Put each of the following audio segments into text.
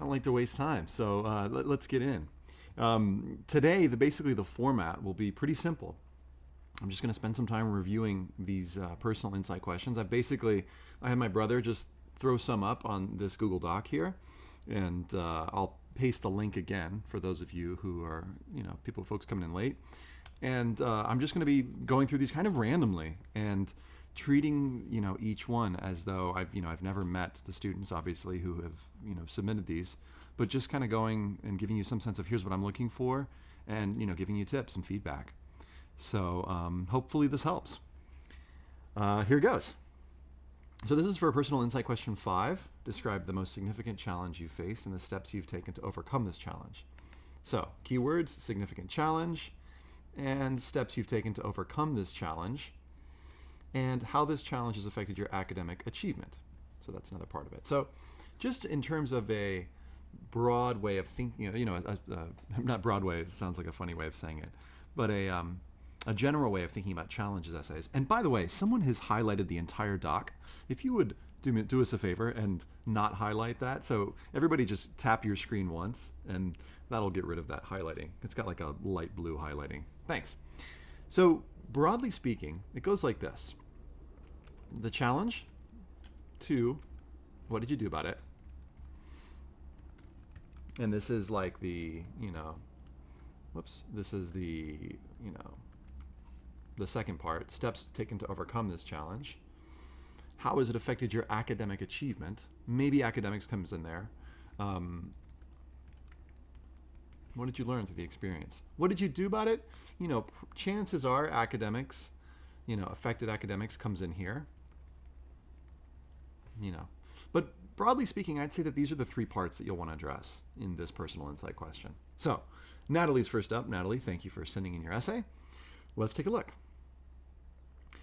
don't like to waste time, so let's get in. Today, basically the format will be pretty simple. I'm just going to spend some time reviewing these personal insight questions. I had my brother just throw some up on this Google Doc here, and I'll paste the link again for those of you who are, folks coming in late. And I'm just going to be going through these kind of randomly and treating, each one as though I've never met the students, obviously, who have, submitted these, but just kind of going and giving you some sense of here's what I'm looking for, and, giving you tips and feedback. So hopefully this helps. Here goes. So this is for personal insight question 5. Describe the most significant challenge you faced and the steps you've taken to overcome this challenge. So keywords, significant challenge, and steps you've taken to overcome this challenge, and how this challenge has affected your academic achievement. So that's another part of it. So just in terms of a broad way of thinking, not broad way, it sounds like a funny way of saying it, but a general way of thinking about challenges essays. And by the way, someone has highlighted the entire doc. If you would do us a favor and not highlight that. So everybody just tap your screen once, and that'll get rid of that highlighting. It's got like a light blue highlighting. Thanks. So broadly speaking, it goes like this. The challenge, 2, what did you do about it? And this is like the, this is the, the second part, steps taken to overcome this challenge. How has it affected your academic achievement? Maybe academics comes in there. What did you learn through the experience? What did you do about it? Chances are academics, affected academics comes in here. But broadly speaking, I'd say that these are the 3 parts that you'll want to address in this personal insight question. So Natalie's first up. Natalie, thank you for sending in your essay. Let's take a look.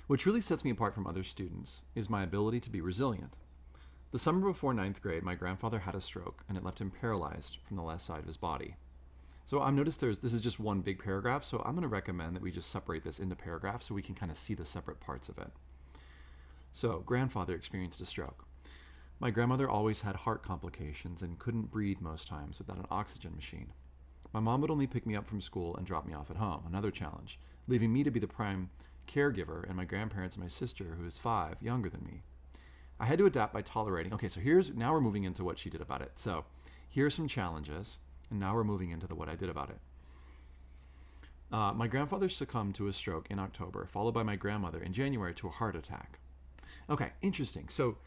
What truly sets me apart from other students is my ability to be resilient. The summer before 9th grade, my grandfather had a stroke, and it left him paralyzed from the left side of his body. So I've noticed this is just one big paragraph, so I'm going to recommend that we just separate this into paragraphs so we can kind of see the separate parts of it. So, grandfather experienced a stroke. My grandmother always had heart complications and couldn't breathe most times without an oxygen machine. My mom would only pick me up from school and drop me off at home, another challenge, leaving me to be the prime caregiver and my grandparents and my sister, who is 5, younger than me. I had to adapt by tolerating. Okay, so now we're moving into what she did about it. So here are some challenges, and now we're moving into what I did about it. My grandfather succumbed to a stroke in October, followed by my grandmother in January to a heart attack. Okay, interesting. So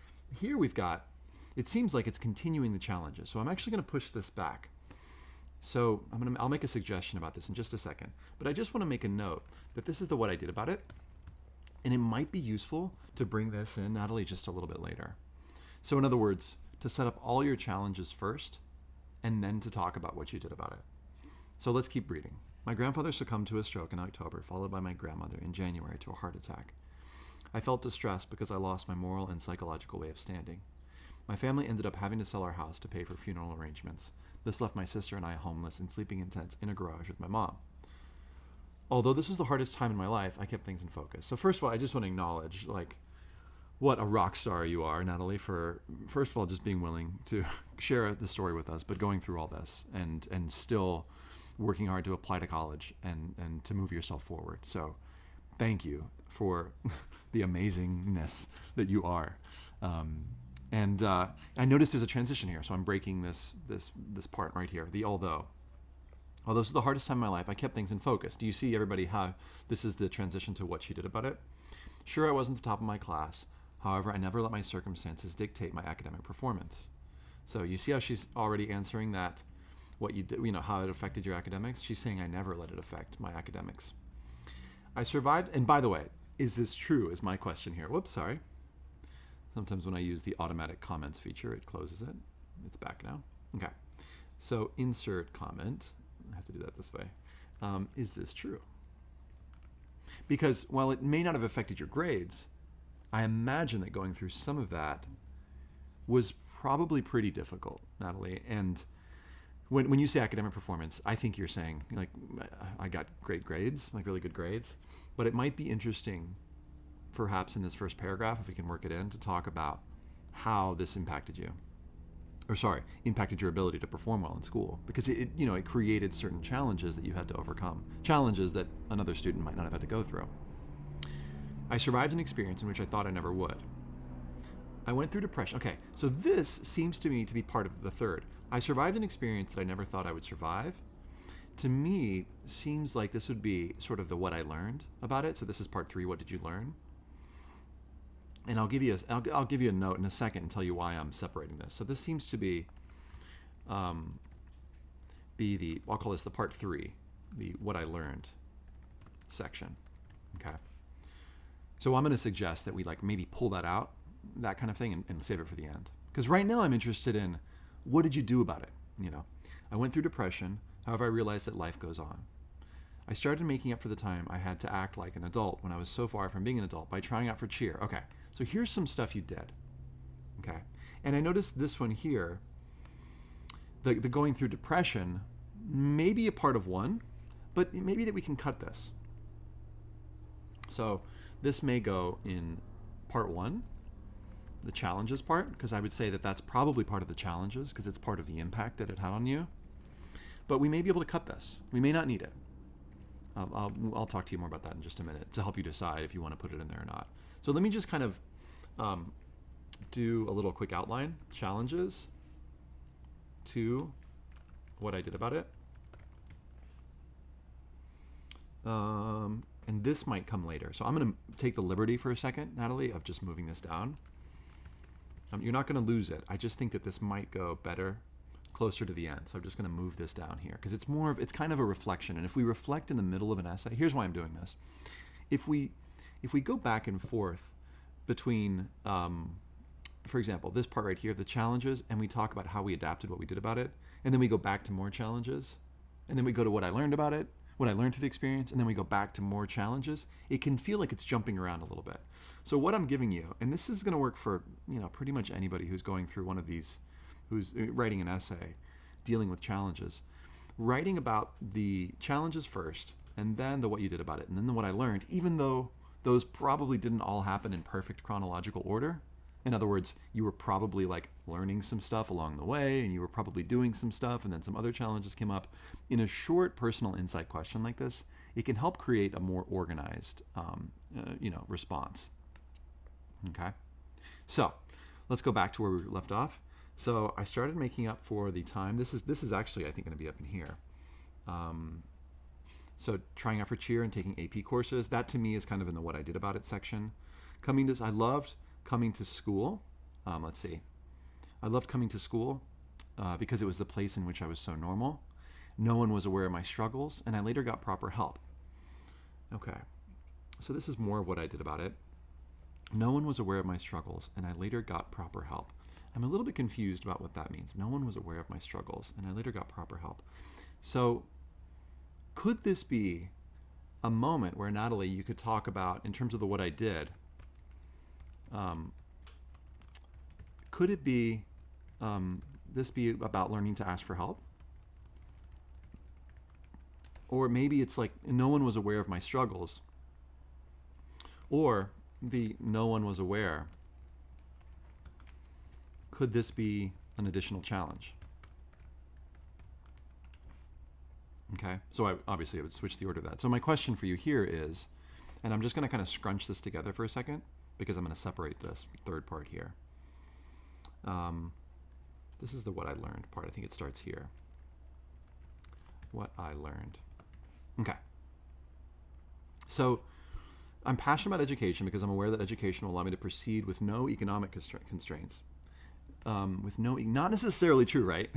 here we've got, it seems like it's continuing the challenges. So I'm actually going to push this back. So I'll make a suggestion about this in just a second. But I just want to make a note that this is what I did about it. And it might be useful to bring this in, Natalie, just a little bit later. So in other words, to set up all your challenges first, and then to talk about what you did about it. So let's keep reading. My grandfather succumbed to a stroke in October, followed by my grandmother in January to a heart attack. I felt distressed because I lost my moral and psychological way of standing. My family ended up having to sell our house to pay for funeral arrangements. This left my sister and I homeless and sleeping in tents in a garage with my mom. Although this was the hardest time in my life, I kept things in focus. So first of all, I just want to acknowledge what a rock star you are, Natalie, for first of all just being willing to share the story with us, but going through all this and still working hard to apply to college and to move yourself forward. So thank you for the amazingness that you are. And I noticed there's a transition here, so I'm breaking this part right here, the although. Although this is the hardest time in my life, I kept things in focus. Do you see, everybody, how this is the transition to what she did about it? Sure, I wasn't the top of my class. However, I never let my circumstances dictate my academic performance. So you see how she's already answering that, what you did, how it affected your academics? She's saying I never let it affect my academics. I survived, and by the way, is this true, is my question here. Whoops, sorry. Sometimes when I use the automatic comments feature, it closes it. It's back now. Okay. So insert comment. I have to do that this way. Is this true? Because while it may not have affected your grades, I imagine that going through some of that was probably pretty difficult, Natalie. And when you say academic performance, I think you're saying, I got great grades, really good grades. But it might be interesting, perhaps in this first paragraph, if we can work it in, to talk about how this impacted you. or sorry, impacted your ability to perform well in school, because it created certain challenges that you had to overcome, challenges that another student might not have had to go through. I survived an experience in which I thought I never would. I went through depression. Okay, so this seems to me to be part of the third. I survived an experience that I never thought I would survive. To me, seems like this would be sort of the what I learned about it. So this is part 3. What did you learn? And I'll give you a note in a second and tell you why I'm separating this. So this seems to be I'll call this the part 3, the what I learned section. Okay. So I'm going to suggest that we maybe pull that out, that kind of thing, and save it for the end. Because right now I'm interested in what did you do about it? I went through depression. However, I realized that life goes on. I started making up for the time I had to act like an adult when I was so far from being an adult by trying out for cheer. Okay, so here's some stuff you did. Okay, and I noticed this one here, the going through depression, may be a part of 1, but maybe that we can cut this. So this may go in part 1, the challenges part, because I would say that that's probably part of the challenges because it's part of the impact that it had on you. But we may be able to cut this. We may not need it. I'll talk to you more about that in just a minute to help you decide if you want to put it in there or not. So let me just kind of do a little quick outline. Challenges to what I did about it. And this might come later. So I'm going to take the liberty for a second, Natalie, of just moving this down. You're not going to lose it. I just think that this might go better closer to the end. So I'm just going to move this down here because it's kind of a reflection. And if we reflect in the middle of an essay, here's why I'm doing this. If we go back and forth between, for example, this part right here, the challenges, and we talk about how we adapted, what we did about it, and then we go back to more challenges, and then we go to what I learned about it, what I learned through the experience, and then we go back to more challenges, it can feel like it's jumping around a little bit. So what I'm giving you, and this is going to work for pretty much anybody who's going through one of these, who's writing an essay, dealing with challenges, writing about the challenges first, and then the what you did about it, and then the what I learned, even though those probably didn't all happen in perfect chronological order. In other words, you were probably learning some stuff along the way, and you were probably doing some stuff, and then some other challenges came up. In a short personal insight question like this, it can help create a more organized, response. Okay, so let's go back to where we left off. So I started making up for the time. This is actually, I think, going to be up in here. So trying out for cheer and taking AP courses, that to me is kind of in the what I did about it section. I loved coming to school. Let's see. I loved coming to school because it was the place in which I was so normal. No one was aware of my struggles, and I later got proper help. Okay, so this is more of what I did about it. No one was aware of my struggles, and I later got proper help. I'm a little bit confused about what that means. No one was aware of my struggles, and I later got proper help. So could this be a moment where, Natalie, you could talk about, in terms of the what I did, could it be, this be about learning to ask for help? Or maybe it's no one was aware of my struggles. Or the no one was aware. Could this be an additional challenge? Okay, so I would switch the order of that. So my question for you here is, and I'm just going to kind of scrunch this together for a second because I'm going to separate this third part here. This is the what I learned part. I think it starts here. What I learned. Okay. So I'm passionate about education because I'm aware that education will allow me to proceed with no economic constraints. Not necessarily true, right?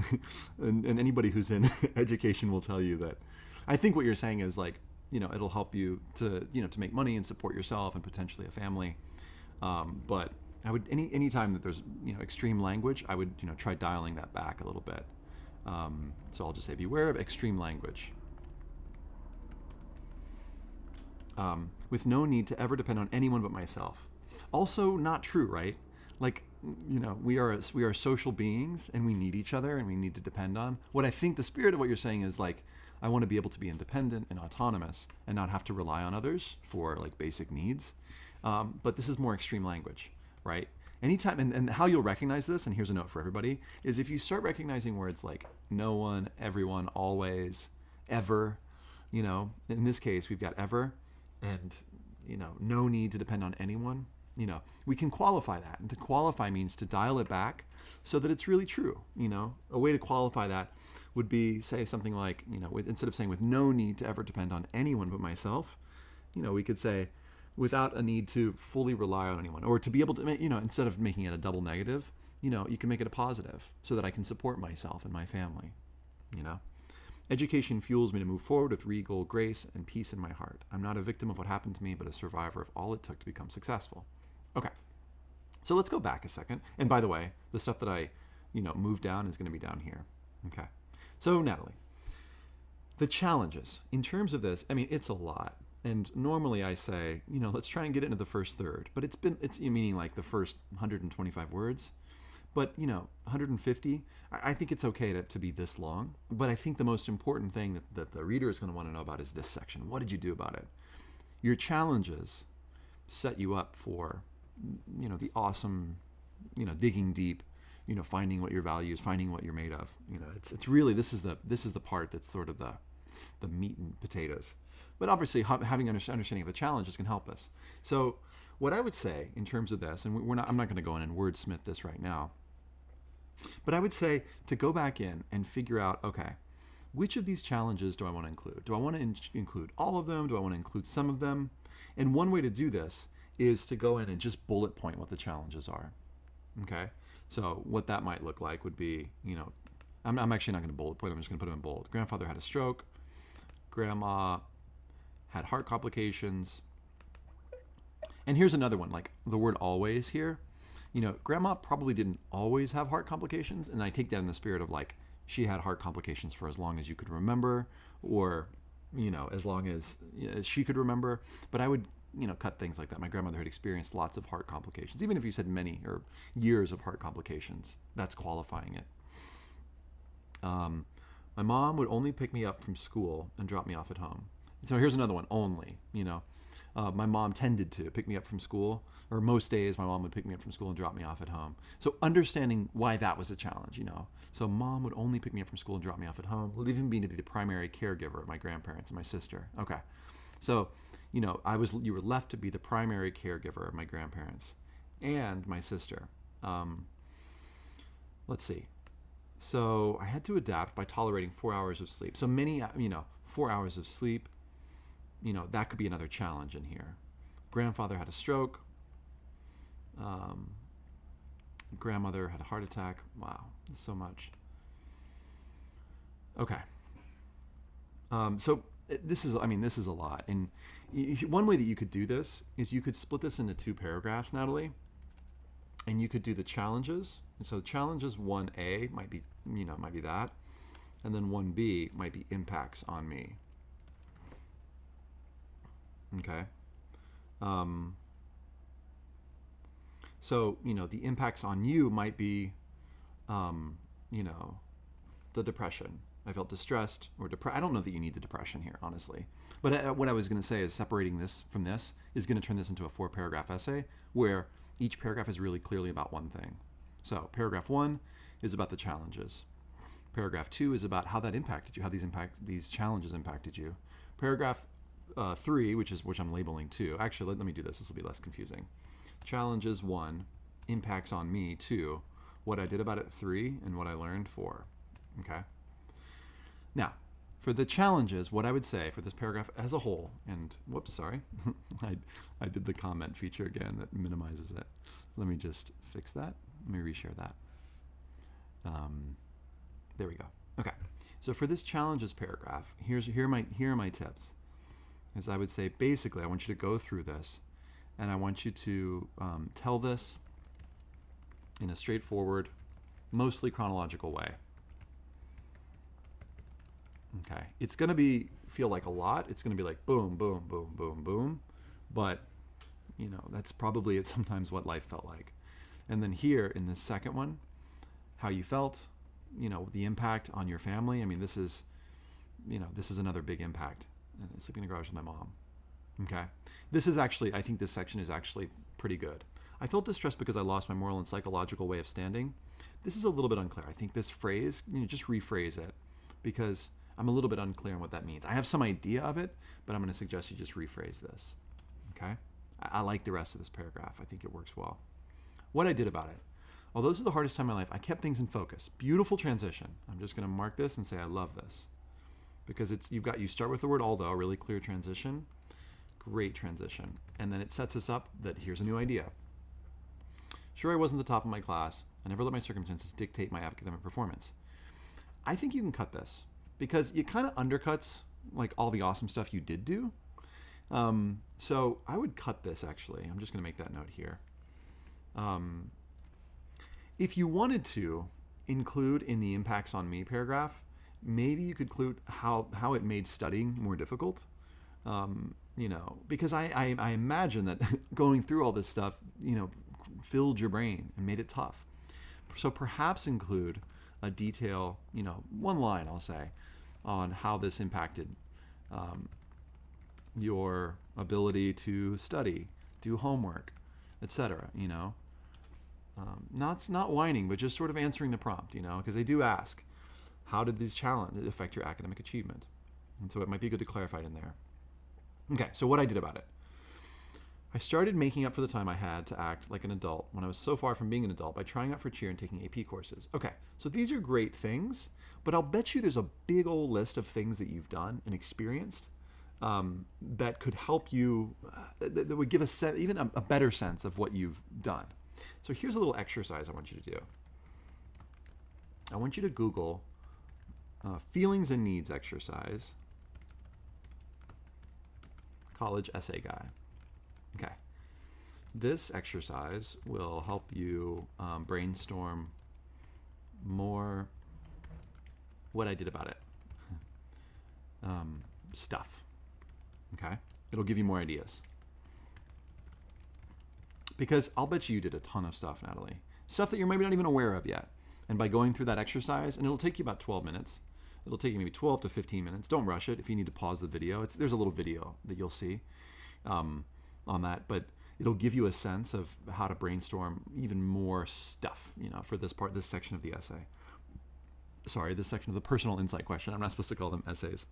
and anybody who's in education will tell you that. I think what you're saying is it'll help you to make money and support yourself and potentially a family. But I would any time that there's extreme language, I would try dialing that back a little bit. So I'll just say beware of extreme language. With no need to ever depend on anyone but myself. Also not true, right? We are social beings and we need each other and we need to depend on. What I think the spirit of what you're saying is I want to be able to be independent and autonomous and not have to rely on others for basic needs. But this is more extreme language, right? Anytime, and how you'll recognize this, and here's a note for everybody, is if you start recognizing words like no one, everyone, always, ever, in this case, we've got ever, and, no need to depend on anyone, we can qualify that. And to qualify means to dial it back so that it's really true. A way to qualify that would be, say, something like, instead of saying with no need to ever depend on anyone but myself, we could say without a need to fully rely on anyone, or to be able to, instead of making it a double negative, you can make it a positive so that I can support myself and my family, Education fuels me to move forward with regal grace and peace in my heart. I'm not a victim of what happened to me, but a survivor of all it took to become successful. Okay, so let's go back a second. And by the way, the stuff that I, moved down is going to be down here. Okay, so Natalie, the challenges in terms of this, it's a lot. And normally I say, let's try and get into the first third, but it's meaning like the first 125 words. But, 150, I think it's okay to be this long. But I think the most important thing that the reader is going to want to know about is this section. What did you do about it? Your challenges set you up for, the awesome, digging deep, finding what your value is, finding what you're made of. It's really, this is the part that's sort of the meat and potatoes. But obviously, having understanding of the challenges can help us. So what I would say in terms of this, and I'm not going to go in and wordsmith this right now, but I would say to go back in and figure out, okay, which of these challenges do I want to include? Do I want to include all of them? Do I want to include some of them? And one way to do this is to go in and just bullet point what the challenges are. Okay? So what that might look like would be, I'm actually not going to bullet point, I'm just going to put them in bold. Grandfather had a stroke. Grandma had heart complications. And here's another one, like the word always here. Grandma probably didn't always have heart complications, and I take that in the spirit of like she had heart complications for as long as you could remember, or as long as she could remember. But I would cut things like that. My grandmother had experienced lots of heart complications. Even if you said many or years of heart complications, that's qualifying it. My mom would only pick me up from school and drop me off at home. So here's another one, only, my mom tended to pick me up from school, or most days my mom would pick me up from school and drop me off at home. So understanding why that was a challenge, So mom would only pick me up from school and drop me off at home, leaving me to be the primary caregiver of my grandparents and my sister. Okay. So, you were left to be the primary caregiver of my grandparents and my sister. Let's see. So I had to adapt by tolerating 4 hours of sleep. So 4 hours of sleep, that could be another challenge in here. Grandfather had a stroke. Grandmother had a heart attack. Wow, so much. Okay. So this is a lot. And one way that you could do this is you could split this into 2 paragraphs, Natalie. And you could do the challenges. And so challenges 1A might be that. And then 1B might be impacts on me. Okay. So, the impacts on you might be, the depression. I felt distressed or depressed. I don't know that you need the depression here, honestly. But what I was going to say is separating this from this is going to turn this into a 4-paragraph essay where each paragraph is really clearly about one thing. So paragraph 1 is about the challenges. Paragraph 2 is about how that impacted you, how these challenges impacted you. Paragraph 3, which I'm labeling 2. Actually, let me do this. This will be less confusing. Challenges 1, impacts on me 2, what I did about it 3, and what I learned 4. Okay. Now, for the challenges, what I would say for this paragraph as a whole, and whoops, sorry, I did the comment feature again that minimizes it. Let me just fix that. Let me reshare that. There we go. Okay. So for this challenges paragraph, here are my tips. As I would say, basically, I want you to go through this, and I want you to tell this in a straightforward, mostly chronological way. Okay, it's going to feel like a lot. It's going to be like boom, boom, boom, boom, boom. But, that's probably sometimes what life felt like. And then here in the second one, how you felt, the impact on your family. This is another big impact. Sleeping in the garage with my mom. Okay, this is actually, I think this section is actually pretty good. I felt distressed because I lost my moral and psychological way of standing. This is a little bit unclear. I think this phrase, just rephrase it, because I'm a little bit unclear on what that means. I have some idea of it, but I'm going to suggest you just rephrase this. Okay? I like the rest of this paragraph. I think it works well. What I did about it. Although this is the hardest time in my life, I kept things in focus. Beautiful transition. I'm just going to mark this and say I love this. Because you start with the word although, really clear transition. Great transition. And then it sets us up that here's a new idea. Sure, I wasn't the top of my class. I never let my circumstances dictate my academic performance. I think you can cut this because it kind of undercuts like all the awesome stuff you did do. So I would cut this actually. I'm just going to make that note here. If you wanted to include in the impacts on me paragraph, maybe you could include how it made studying more difficult. Because I imagine that going through all this stuff, filled your brain and made it tough. So perhaps include a detail, one line I'll say, on how this impacted your ability to study, do homework, etc. Not whining, but just sort of answering the prompt, because they do ask, how did these challenges affect your academic achievement? And so it might be good to clarify it in there. Okay, so what I did about it. I started making up for the time I had to act like an adult when I was so far from being an adult by trying out for cheer and taking AP courses. Okay, so these are great things, but I'll bet you there's a big old list of things that you've done and experienced that could help you, that would give even a better sense of what you've done. So here's a little exercise I want you to do. I want you to Google feelings and needs exercise, college essay guy. Okay. This exercise will help you brainstorm more what I did about it. Stuff. Okay? It'll give you more ideas. Because I'll bet you did a ton of stuff, Natalie. Stuff that you're maybe not even aware of yet. And by going through that exercise, and it'll take you about 12 minutes. It'll take you maybe 12 to 15 minutes. Don't rush it. If you need to pause the video, there's a little video that you'll see on that. But it'll give you a sense of how to brainstorm even more stuff, for this section of the essay. Sorry, this section of the personal insight question. I'm not supposed to call them essays.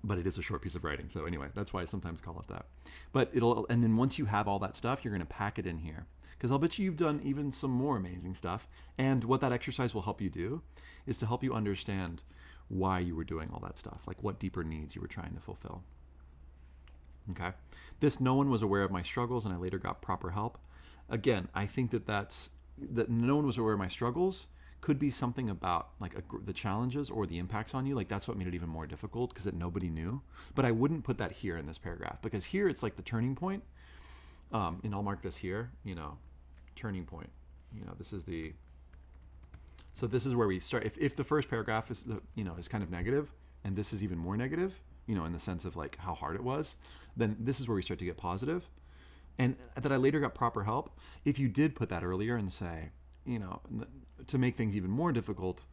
But it is a short piece of writing. So anyway, that's why I sometimes call it that. But and then once you have all that stuff, you're going to pack it in here. Because I'll bet you've done even some more amazing stuff. And what that exercise will help you do is to help you understand why you were doing all that stuff, like what deeper needs you were trying to fulfill. Okay? No one was aware of my struggles, and I later got proper help. Again, I think that no one was aware of my struggles could be something about like the challenges or the impacts on you. Like that's what made it even more difficult because nobody knew. But I wouldn't put that here in this paragraph because here it's like the turning point. And I'll mark this here, turning point. This is this is where we start. If the first paragraph is is kind of negative, and this is even more negative, in the sense of like how hard it was, then this is where we start to get positive. And that I later got proper help. If you did put that earlier and say, to make things even more difficult,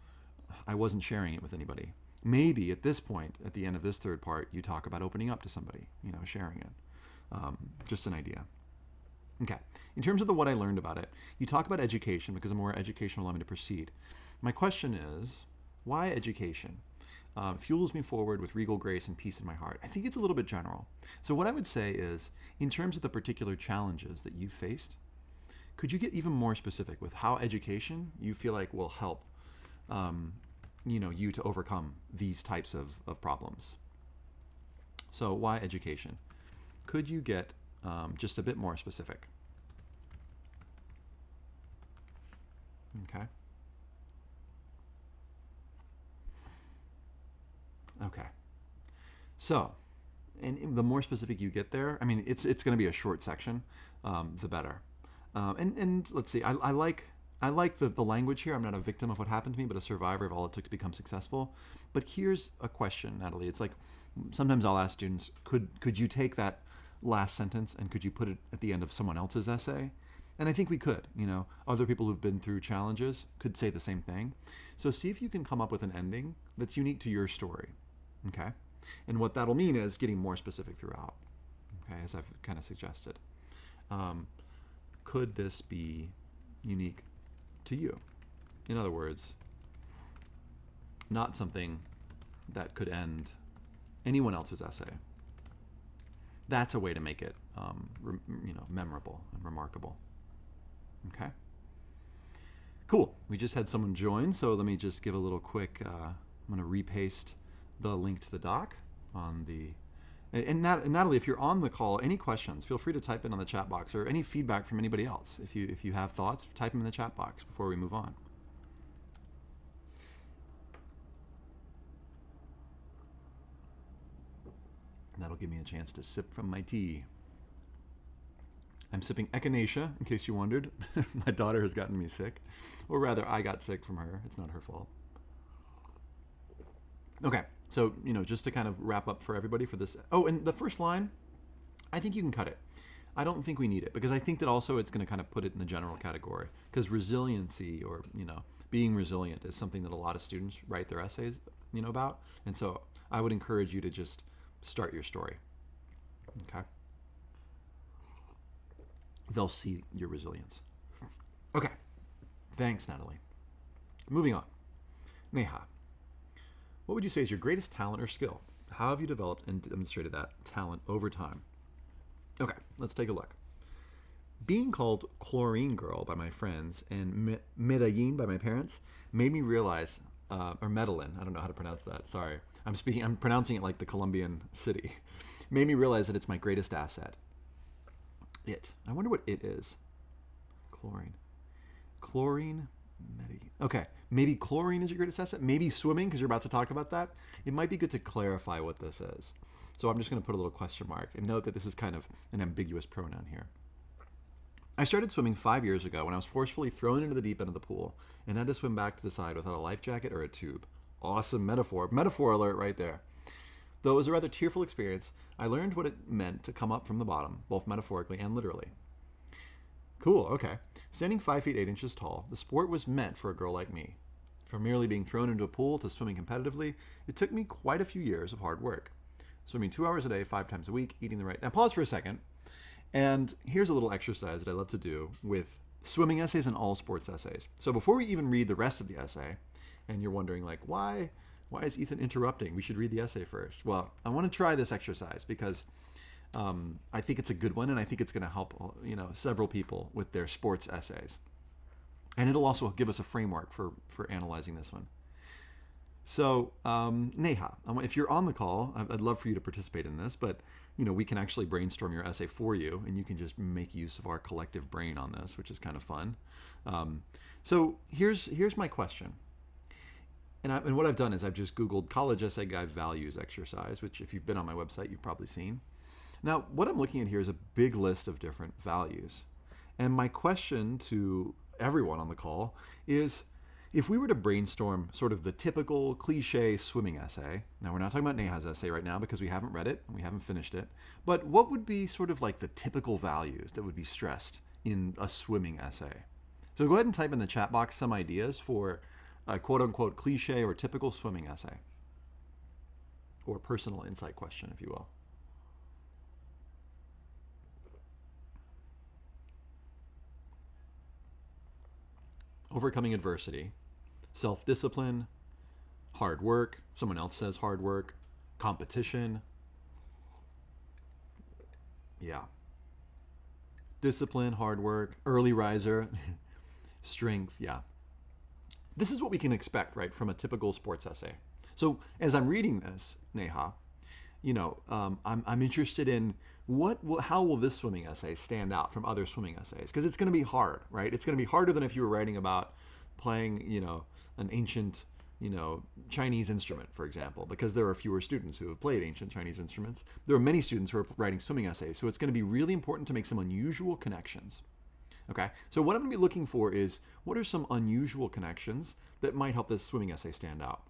I wasn't sharing it with anybody. Maybe at this point, at the end of this third part, you talk about opening up to somebody, sharing it. Just an idea. Okay. In terms of what I learned about it, you talk about education because a more education will allow me to proceed. My question is, why education? Fuels me forward with regal grace and peace in my heart. I think it's a little bit general. So what I would say is, in terms of the particular challenges that you've faced, could you get even more specific with how education you feel like will help you to overcome these types of problems? So why education? Could you get just a bit more specific? Okay. Okay. So, and the more specific you get there, I mean, it's going to be a short section, the better. And let's see, I like the language here. I'm not a victim of what happened to me, but a survivor of all it took to become successful. But here's a question, Natalie. It's like sometimes I'll ask students, could you take that last sentence and could you put it at the end of someone else's essay? And I think we could. Other people who've been through challenges could say the same thing. So see if you can come up with an ending that's unique to your story. Okay? And what that'll mean is getting more specific throughout. Okay, as I've kind of suggested. could this be unique to you? In other words, not something that could end anyone else's essay. That's a way to make it, memorable and remarkable. Okay. Cool. We just had someone join, so let me just give a little quick. I'm going to repaste the link to the doc on the. And Natalie, if you're on the call, any questions, feel free to type in on the chat box, or any feedback from anybody else. If you have thoughts, type them in the chat box before we move on. And that'll give me a chance to sip from my tea. I'm sipping echinacea, in case you wondered. My daughter has gotten me sick. Or rather, I got sick from her. It's not her fault. Okay, so, just to kind of wrap up for everybody for this. Oh, and the first line, I think you can cut it. I don't think we need it, because I think that also it's going to kind of put it in the general category. Because resiliency, or, being resilient is something that a lot of students write their essays, about. And so I would encourage you to just start your story. Okay? They'll see your resilience. Okay. Thanks, Natalie. Moving on. Neha, what would you say is your greatest talent or skill? How have you developed and demonstrated that talent over time? Okay, let's take a look. Being called Chlorine Girl by my friends and Medellin by my parents made me realize, or Medellin, I don't know how to pronounce that, sorry. I'm pronouncing it like the Colombian city. Made me realize that it's my greatest asset. I wonder what it is. Chlorine. Okay, maybe chlorine is your greatest asset. Maybe swimming, because you're about to talk about that. It might be good to clarify what this is. So I'm just going to put a little question mark and note that this is kind of an ambiguous pronoun here. I started swimming 5 years ago when I was forcefully thrown into the deep end of the pool and had to swim back to the side without a life jacket or a tube. Awesome metaphor. Metaphor alert right there. Though it was a rather tearful experience, I learned what it meant to come up from the bottom, both metaphorically and literally. Cool, okay. Standing 5 feet 8 inches tall, the sport was meant for a girl like me. From merely being thrown into a pool to swimming competitively, it took me quite a few years of hard work. Swimming 2 hours a day, 5 times a week, eating the right... Now pause for a second. And here's a little exercise that I love to do with swimming essays and all sports essays. So before we even read the rest of the essay, and you're wondering, like, why is Ethan interrupting? We should read the essay first. Well, I want to try this exercise because I think it's a good one, and I think it's going to help several people with their sports essays. And it'll also give us a framework for analyzing this one. So, Neha, if you're on the call, I'd love for you to participate in this, but we can actually brainstorm your essay for you, and you can just make use of our collective brain on this, which is kind of fun. So here's my question. And what I've done is I've just Googled college essay guide values exercise, which if you've been on my website, you've probably seen. Now, what I'm looking at here is a big list of different values. And my question to everyone on the call is, if we were to brainstorm sort of the typical cliche swimming essay, now we're not talking about Neha's essay right now because we haven't read it, and we haven't finished it, but what would be sort of like the typical values that would be stressed in a swimming essay? So go ahead and type in the chat box some ideas for a quote-unquote cliche or typical swimming essay, or personal insight question, if you will. Overcoming adversity, self-discipline, hard work, someone else says hard work, competition, discipline, hard work, early riser, strength, This is what we can expect, right, from a typical sports essay. So as I'm reading this, Neha, I'm interested in how will this swimming essay stand out from other swimming essays? Because it's going to be hard, right? It's going to be harder than if you were writing about playing, an ancient, Chinese instrument, for example, because there are fewer students who have played ancient Chinese instruments. There are many students who are writing swimming essays, so it's going to be really important to make some unusual connections. Okay, so what I'm going to be looking for is, what are some unusual connections that might help this swimming essay stand out?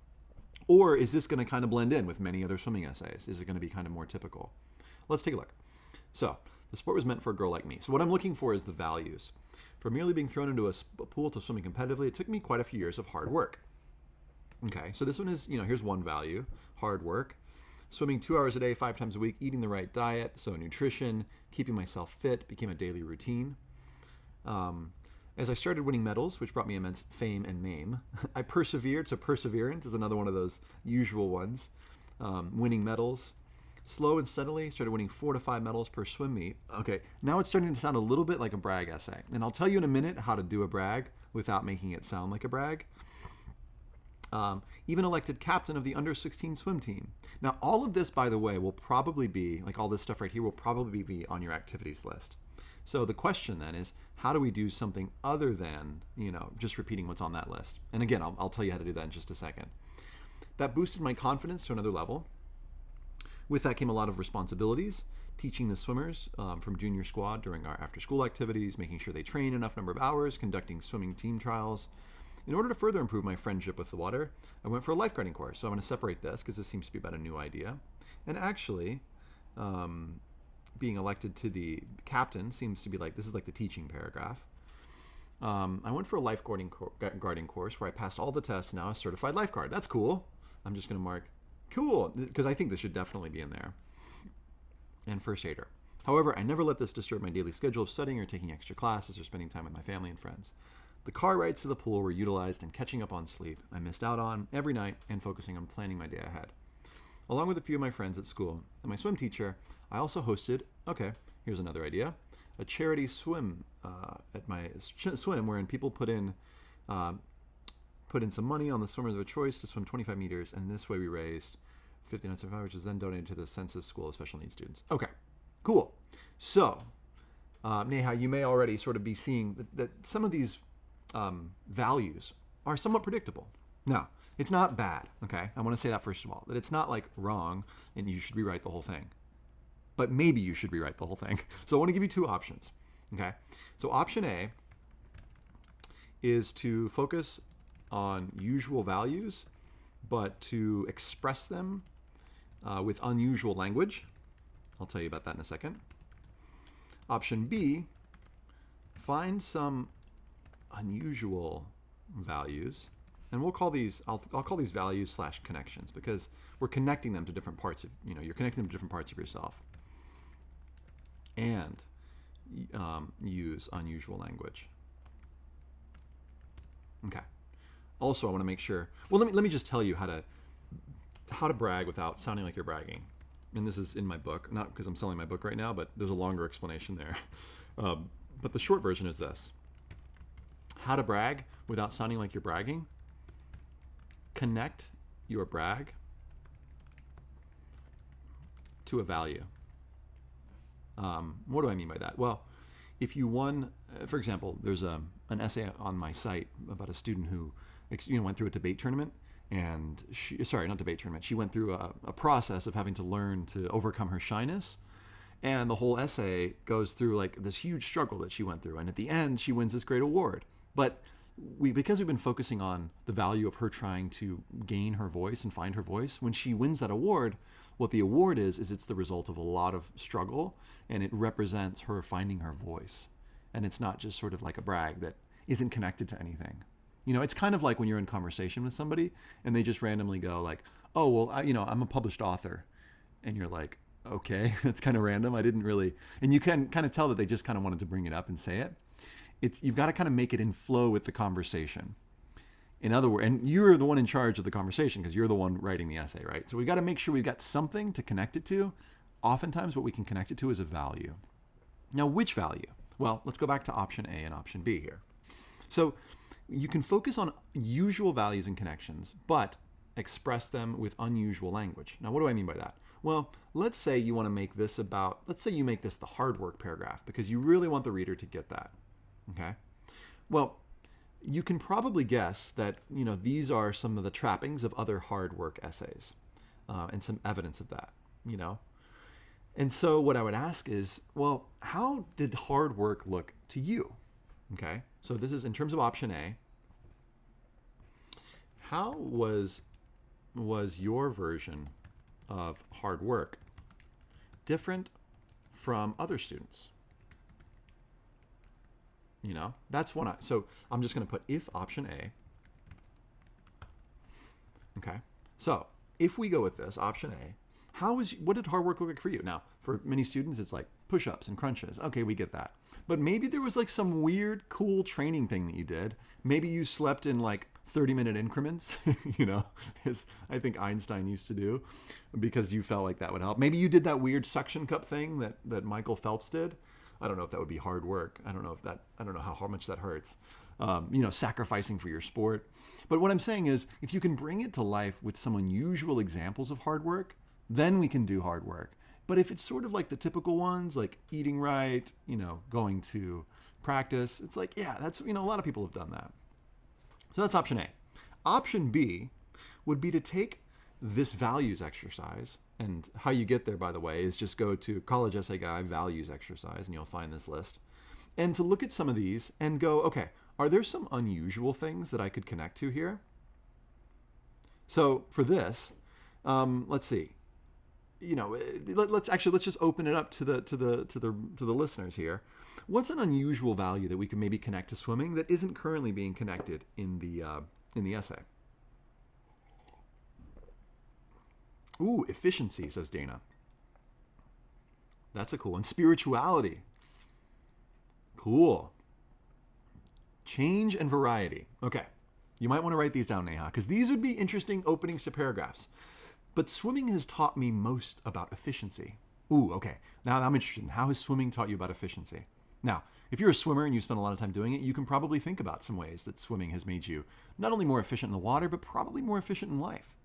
Or is this going to kind of blend in with many other swimming essays? Is it going to be kind of more typical? Let's take a look. So, the sport was meant for a girl like me. So what I'm looking for is the values. From merely being thrown into a pool to swimming competitively, it took me quite a few years of hard work. Okay, so this one is, here's one value, hard work. Swimming 2 hours a day, 5 times a week, eating the right diet, so nutrition, keeping myself fit became a daily routine. As I started winning medals, which brought me immense fame and name, I persevered. So perseverance is another one of those usual ones. Winning medals. Slow and steadily, started winning 4 to 5 medals per swim meet. Okay, now it's starting to sound a little bit like a brag essay. And I'll tell you in a minute how to do a brag without making it sound like a brag. Even elected captain of the under-16 swim team. Now, all of this, by the way, will probably be, like all this stuff right here, will probably be on your activities list. So the question then is, how do we do something other than, just repeating what's on that list? And again, I'll tell you how to do that in just a second. That boosted my confidence to another level. With that came a lot of responsibilities, teaching the swimmers from junior squad during our after-school activities, making sure they train enough number of hours, conducting swimming team trials. In order to further improve my friendship with the water, I went for a lifeguarding course. So I'm going to separate this because this seems to be about a new idea. And actually, being elected to the captain seems to be like, this is like the teaching paragraph. I went for a lifeguarding course where I passed all the tests, now a certified lifeguard. That's cool. I'm just going to mark cool, because I think this should definitely be in there. And first aider. However, I never let this disturb my daily schedule of studying or taking extra classes or spending time with my family and friends. The car rides to the pool were utilized and catching up on sleep I missed out on every night and focusing on planning my day ahead. Along with a few of my friends at school and my swim teacher, I also hosted, here's another idea, a charity swim at my swim wherein people put in some money on the swimmers of their choice to swim 25 meters, and this way we raised $59.75, which is then donated to the Census School of Special Needs Students. Okay, cool. So, Neha, you may already sort of be seeing that some of these values are somewhat predictable. Now, it's not bad, okay? I want to say that first of all, that it's not like wrong and you should rewrite the whole thing. But maybe you should rewrite the whole thing. So I want to give you two options, okay? So option A is to focus on usual values, but to express them with unusual language. I'll tell you about that in a second. Option B, find some unusual values, and we'll call these, I'll call these values / connections, because we're connecting them to different parts of, you're connecting them to different parts of yourself. And use unusual language. Okay. Also, I want to make sure, well, let me just tell you how to brag without sounding like you're bragging. And this is in my book, not because I'm selling my book right now, but there's a longer explanation there. But the short version is this. How to brag without sounding like you're bragging. Connect your brag to a value. What do I mean by that? Well, if you won, for example, there's an essay on my site about a student who went through a debate tournament, and she went through a process of having to learn to overcome her shyness. And the whole essay goes through like this huge struggle that she went through. And at the end, she wins this great award. But because we've been focusing on the value of her trying to gain her voice and find her voice, when she wins that award, what the award is it's the result of a lot of struggle, and it represents her finding her voice. And it's not just sort of like a brag that isn't connected to anything. It's kind of like when you're in conversation with somebody and they just randomly go like, oh, well, I'm a published author. And you're like, okay, that's kind of random. I didn't really, and you can kind of tell that they just kind of wanted to bring it up and say it. You've got to kind of make it in flow with the conversation. In other words, and you're the one in charge of the conversation because you're the one writing the essay, right? So we've got to make sure we've got something to connect it to. Oftentimes what we can connect it to is a value. Now, which value? Well, let's go back to option A and option B here. So you can focus on usual values and connections, but express them with unusual language. Now, what do I mean by that? Well, let's say you want to make this let's say you make this the hard work paragraph because you really want the reader to get that. Okay? Well, you can probably guess that, these are some of the trappings of other hard work essays and some evidence of that, And so what I would ask is, well, how did hard work look to you? Okay? So this is in terms of option A. How was your version of hard work different from other students? That's one. So I'm just going to put if option A. Okay. So if we go with this option A, what did hard work look like for you? Now, for many students, it's like push-ups and crunches. Okay, we get that. But maybe there was like some weird, cool training thing that you did. Maybe you slept in like 30-minute increments, as I think Einstein used to do, because you felt like that would help. Maybe you did that weird suction cup thing that Michael Phelps did. I don't know if that would be hard work. I don't know how much that hurts. Sacrificing for your sport. But what I'm saying is, if you can bring it to life with some unusual examples of hard work, then we can do hard work. But if it's sort of like the typical ones, like eating right, going to practice, it's like, yeah, that's, a lot of people have done that. So that's option A. Option B would be to take this values exercise, and how you get there, by the way, is just go to College Essay Guide Values Exercise, and you'll find this list. And to look at some of these and go, okay, are there some unusual things that I could connect to here? So for this, let's see. Let's just open it up to the listeners here. What's an unusual value that we can maybe connect to swimming that isn't currently being connected in the essay? Ooh, efficiency, says Dana. That's a cool one. Spirituality. Cool. Change and variety. Okay. You might want to write these down, Neha, because these would be interesting openings to paragraphs. But swimming has taught me most about efficiency. Ooh, okay. Now I'm interested in how has swimming taught you about efficiency? Now, if you're a swimmer and you spend a lot of time doing it, you can probably think about some ways that swimming has made you not only more efficient in the water, but probably more efficient in life.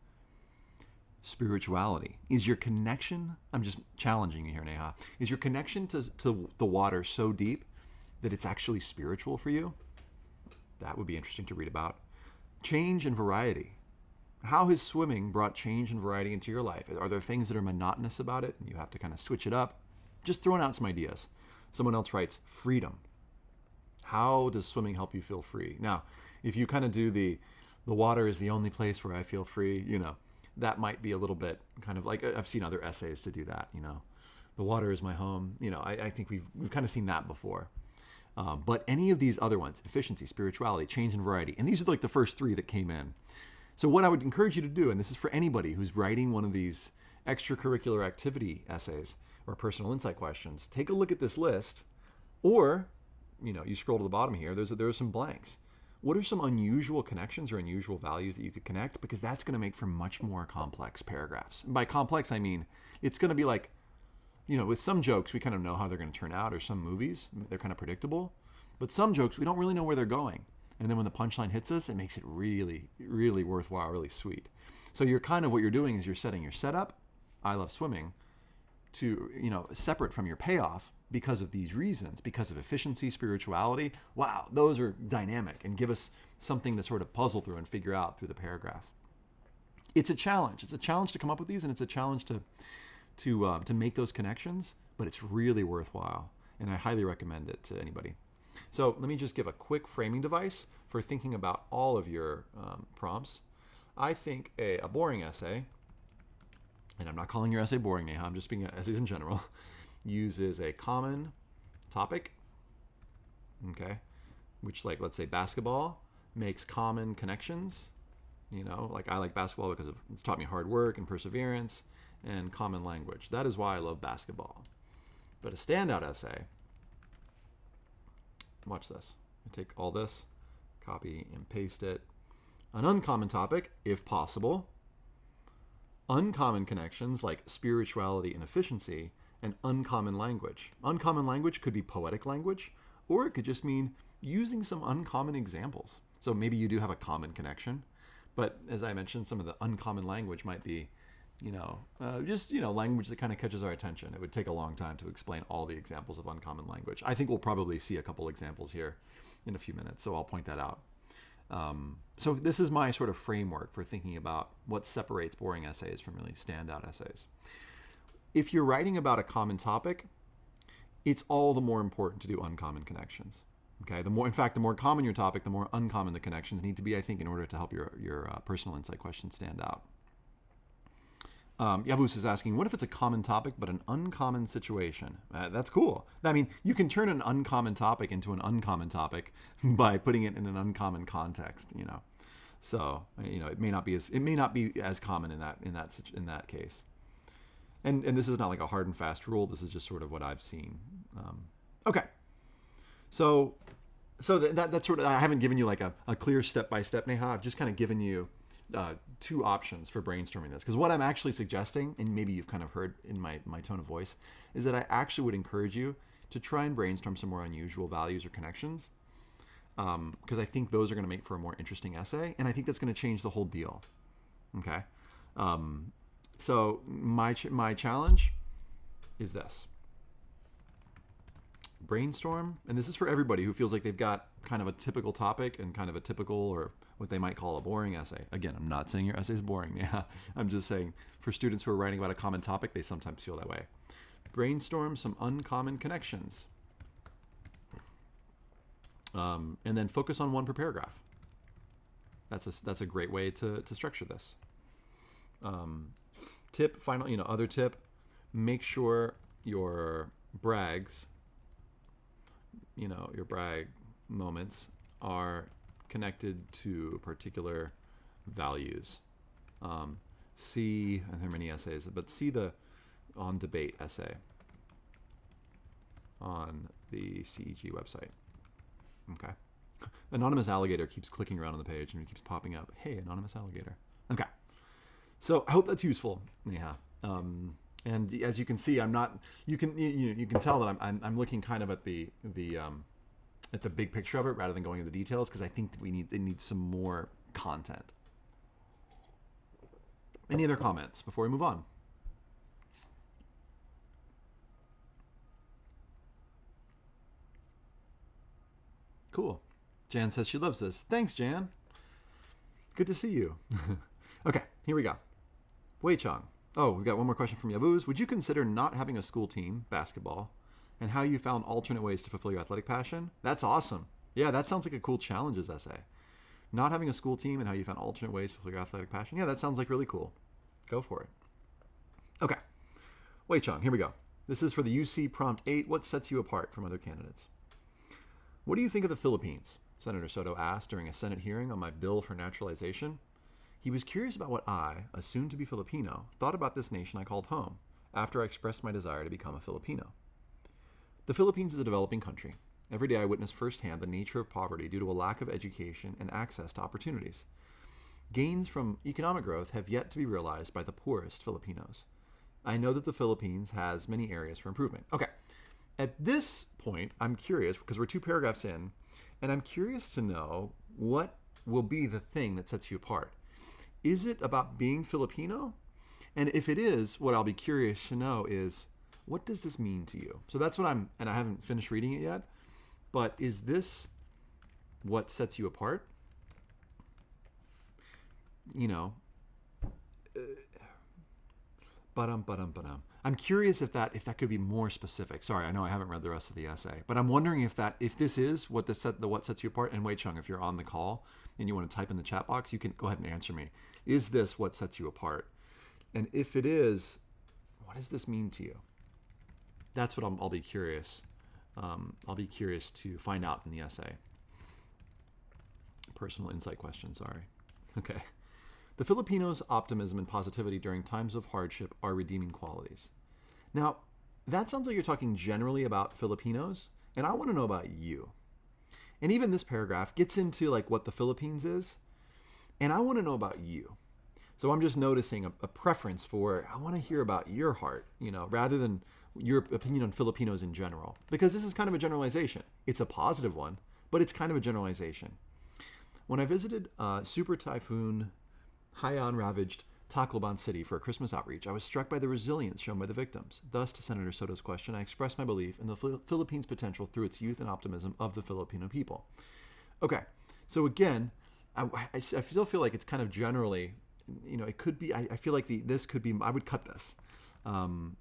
Spirituality. Is your connection, I'm just challenging you here, Neha, is your connection to the water so deep that it's actually spiritual for you? That would be interesting to read about. Change and variety. How has swimming brought change and variety into your life? Are there things that are monotonous about it and you have to kind of switch it up? Just throwing out some ideas. Someone else writes, freedom. How does swimming help you feel free? Now, if you kind of do the water is the only place where I feel free, that might be a little bit kind of like, I've seen other essays to do that, the water is my home. I think we've kind of seen that before. But any of these other ones, efficiency, spirituality, change and variety, and these are like the first three that came in. So what I would encourage you to do, and this is for anybody who's writing one of these extracurricular activity essays or personal insight questions, take a look at this list, or, you scroll to the bottom here, there are some blanks. What are some unusual connections or unusual values that you could connect? Because that's going to make for much more complex paragraphs. And by complex, I mean, it's going to be like, with some jokes, we kind of know how they're going to turn out, or some movies, they're kind of predictable. But some jokes, we don't really know where they're going. And then when the punchline hits us, it makes it really, really worthwhile, really sweet. So what you're doing is you're setting your setup, I love swimming, to, separate from your payoff because of these reasons, because of efficiency, spirituality. Wow, those are dynamic and give us something to sort of puzzle through and figure out through the paragraph. It's a challenge. It's a challenge to come up with these, and it's a challenge to make those connections, but it's really worthwhile, and I highly recommend it to anybody. So let me just give a quick framing device for thinking about all of your prompts. I think a boring essay, and I'm not calling your essay boring, Neha, I'm just speaking of essays in general, uses a common topic, okay, which, like, let's say basketball, makes common connections, like I like basketball because it's taught me hard work and perseverance and common language. That is why I love basketball. But a standout essay, watch this. I take all this, copy and paste it. An uncommon topic, if possible. Uncommon connections like spirituality and efficiency, and uncommon language. Uncommon language could be poetic language, or it could just mean using some uncommon examples. So maybe you do have a common connection, but as I mentioned, some of the uncommon language might be, language that kind of catches our attention. It would take a long time to explain all the examples of uncommon language. I think we'll probably see a couple examples here in a few minutes, so I'll point that out. So this is my sort of framework for thinking about what separates boring essays from really standout essays. If you're writing about a common topic, it's all the more important to do uncommon connections. Okay, the more common your topic, the more uncommon the connections need to be, I think, in order to help your personal insight questions stand out. Yavuz is asking, what if it's a common topic but an uncommon situation? That's cool. I mean, you can turn an uncommon topic into an uncommon topic by putting it in an uncommon context. So it may not be as common in that case. And this is not like a hard and fast rule. This is just sort of what I've seen. Okay. So that's sort of, I haven't given you like a clear step-by-step, Neha. I've just kind of given you two options for brainstorming this. Because what I'm actually suggesting, and maybe you've kind of heard in my tone of voice, is that I actually would encourage you to try and brainstorm some more unusual values or connections. Because I think those are going to make for a more interesting essay. And I think that's going to change the whole deal. Okay? So my challenge is this. Brainstorm, and this is for everybody who feels like they've got kind of a typical topic and kind of a typical, or what they might call a boring essay. Again, I'm not saying your essay is boring. Yeah, I'm just saying for students who are writing about a common topic, they sometimes feel that way. Brainstorm some uncommon connections. And then focus on one per paragraph. That's a great way to structure this. Tip, other tip, make sure your brags, your brag moments are connected to particular values. See, and there are many essays, but see the on debate essay on the CEG website. Okay. Anonymous Alligator keeps clicking around on the page and it keeps popping up. Hey, Anonymous Alligator. Okay. So I hope that's useful, Neha. And as you can see, I'm not. You can tell that I'm looking kind of at the big picture of it rather than going into the details, because I think that it needs some more content. Any other comments before we move on? Cool. Jan says she loves this. Thanks, Jan. Good to see you. Okay, here we go. Wai Chung. Oh, we've got one more question from Yavuz. Would you consider not having a school team, basketball, and how you found alternate ways to fulfill your athletic passion? That's awesome. Yeah, that sounds like a cool challenges essay. Not having a school team and how you found alternate ways to fulfill your athletic passion. Yeah, that sounds like really cool. Go for it. Okay. Wai Chung, here we go. This is for the UC Prompt 8. What sets you apart from other candidates? What do you think of the Philippines? Senator Soto asked during a Senate hearing on my bill for naturalization. He was curious about what I, a soon-to-be Filipino, thought about this nation I called home after I expressed my desire to become a Filipino. The Philippines is a developing country. Every day I witness firsthand the nature of poverty due to a lack of education and access to opportunities. Gains from economic growth have yet to be realized by the poorest Filipinos. I know that the Philippines has many areas for improvement. Okay, at this point, I'm curious, because we're 2 paragraphs in, and I'm curious to know what will be the thing that sets you apart. Is it about being Filipino? And if it is, what I'll be curious to know is, what does this mean to you? So that's what and I haven't finished reading it yet, but is this what sets you apart? I'm curious if that could be more specific. Sorry, I know I haven't read the rest of the essay, but I'm wondering if this is what sets you apart. And Wai Chung, if you're on the call and you want to type in the chat box, you can go ahead and answer me. Is this what sets you apart? And if it is, what does this mean to you? That's what I'll be curious. I'll be curious to find out in the essay. Personal insight question, sorry. Okay. The Filipinos' optimism and positivity during times of hardship are redeeming qualities. Now, that sounds like you're talking generally about Filipinos, and I want to know about you. And even this paragraph gets into like what the Philippines is, and I want to know about you. So I'm just noticing a preference for, I want to hear about your heart, rather than your opinion on Filipinos in general. Because this is kind of a generalization. It's a positive one, but it's kind of a generalization. When I visited Super Typhoon Haiyan-ravaged Tacloban City for a Christmas outreach, I was struck by the resilience shown by the victims. Thus, to Senator Soto's question, I expressed my belief in the Philippines' potential through its youth and optimism of the Filipino people. Okay, so again, I still feel like it's kind of generally, it could be, I feel like this could be, I would cut this. I'm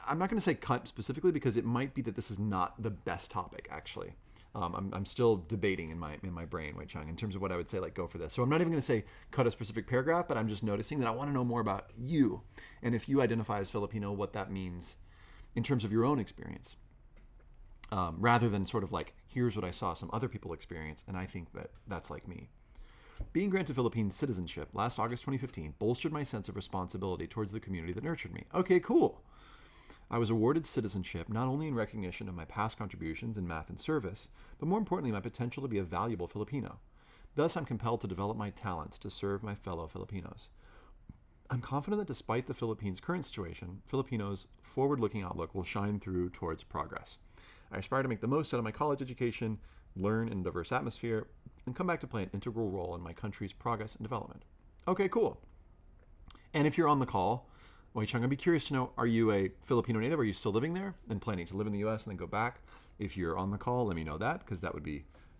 not going to say cut specifically because it might be that this is not the best topic, actually. I'm still debating in my brain, Wai Chung, in terms of what I would say, like, go for this. So I'm not even going to say cut a specific paragraph, but I'm just noticing that I want to know more about you. And if you identify as Filipino, what that means in terms of your own experience. Rather than sort of like, here's what I saw some other people experience, and I think that that's like me. Being granted Philippine citizenship last August 2015 bolstered my sense of responsibility towards the community that nurtured me. Okay, cool. I was awarded citizenship not only in recognition of my past contributions in math and service, but more importantly, my potential to be a valuable Filipino. Thus, I'm compelled to develop my talents to serve my fellow Filipinos. I'm confident that despite the Philippines' current situation, Filipinos' forward-looking outlook will shine through towards progress. I aspire to make the most out of my college education, learn in a diverse atmosphere, and come back to play an integral role in my country's progress and development. Okay, cool. And if you're on the call, Wai Chung, I'd be curious to know, are you a Filipino native? Are you still living there and planning to live in the U.S. and then go back? If you're on the call, let me know that, because that would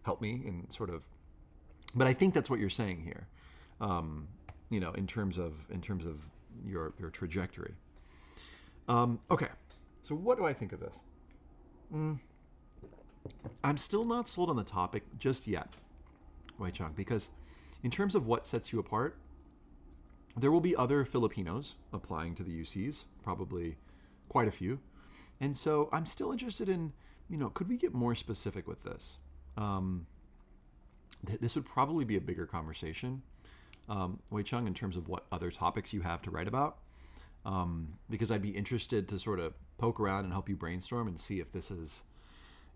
help me in sort of. But I think that's what you're saying here, in terms of your trajectory. Okay, so what do I think of this? I'm still not sold on the topic just yet, Wai Chung, because in terms of what sets you apart, there will be other Filipinos applying to the UCs, probably quite a few. And so I'm still interested in, could we get more specific with this? This would probably be a bigger conversation, Wai Chung, in terms of what other topics you have to write about, because I'd be interested to sort of poke around and help you brainstorm and see if this is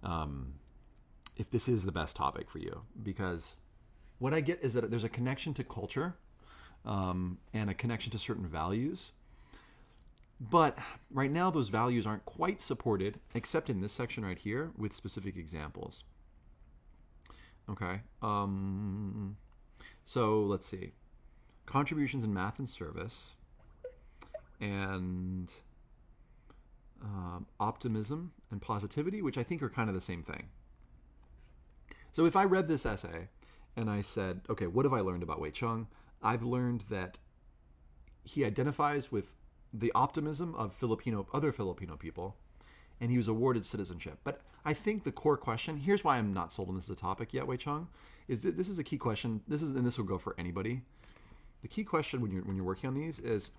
the best topic for you. Because what I get is that there's a connection to culture and a connection to certain values. But right now, those values aren't quite supported, except in this section right here with specific examples. Okay. So let's see. Contributions in math and service, and optimism and positivity, which I think are kind of the same thing. So if I read this essay and I said, okay, what have I learned about Wai Chung? I've learned that he identifies with the optimism of other Filipino people, and he was awarded citizenship. But I think the core question, here's why I'm not sold on this as a topic yet, Wai Chung, is that this is a key question. And this will go for anybody. The key question when you're working on these is,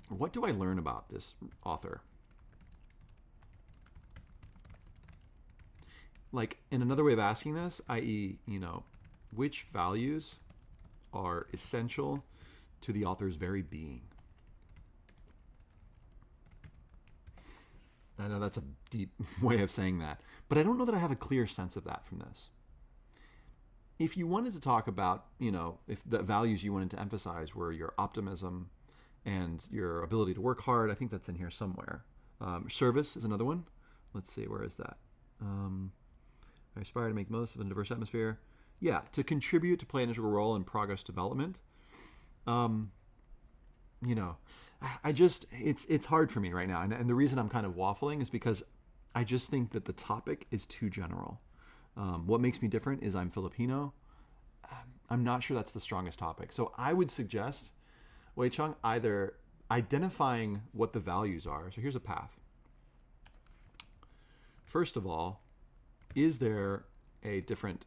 what do I learn about this author? Like, in another way of asking this, i.e., which values are essential to the author's very being? I know that's a deep way of saying that, but I don't know that I have a clear sense of that from this. If you wanted to talk about, if the values you wanted to emphasize were your optimism and your ability to work hard, I think that's in here somewhere. Service is another one. Let's see, where is that? I aspire to make most of a diverse atmosphere. Yeah, to contribute to play an integral role in progress development. It's hard for me right now. And the reason I'm kind of waffling is because I just think that the topic is too general. What makes me different is I'm Filipino. I'm not sure that's the strongest topic. So I would suggest, Wai Chung, either identifying what the values are. So here's a path. First of all, is there a different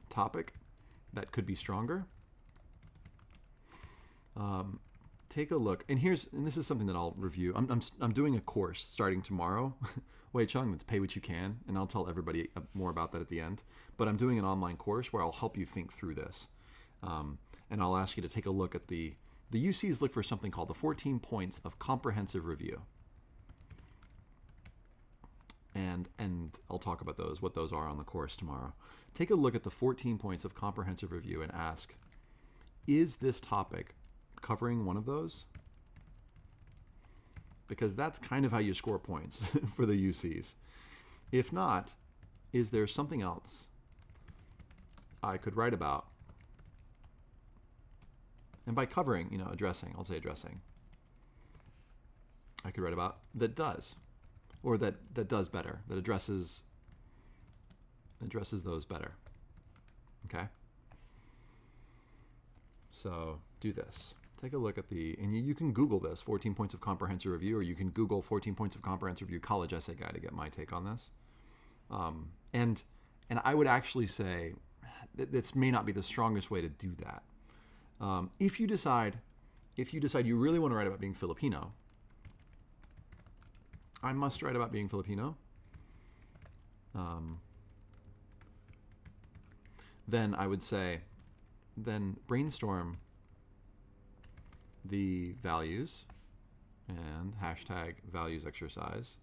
topic that could be stronger? Take a look, and this is something that I'll review. I'm doing a course starting tomorrow, Wai Chung, that's Pay What You Can, and I'll tell everybody more about that at the end. But I'm doing an online course where I'll help you think through this, and I'll ask you to take a look at the UCs look for something called the 14 points of comprehensive review, and I'll talk about what those are on the course tomorrow. Take a look at the 14 points of comprehensive review and ask, is this topic covering one of those? Because that's kind of how you score points for the UCs. If not, is there something else I could write about? And by covering, addressing, I'll say addressing, I could write about that does, or that does better, that addresses those better. Okay? So do this. Take a look at and you can Google this, 14 points of comprehensive review, or you can Google 14 points of comprehensive review college essay guide to get my take on this. And I would actually say that this may not be the strongest way to do that. If you decide you really want to write about being Filipino, I must write about being Filipino. Then I would say, then brainstorm the values and hashtag values exercise.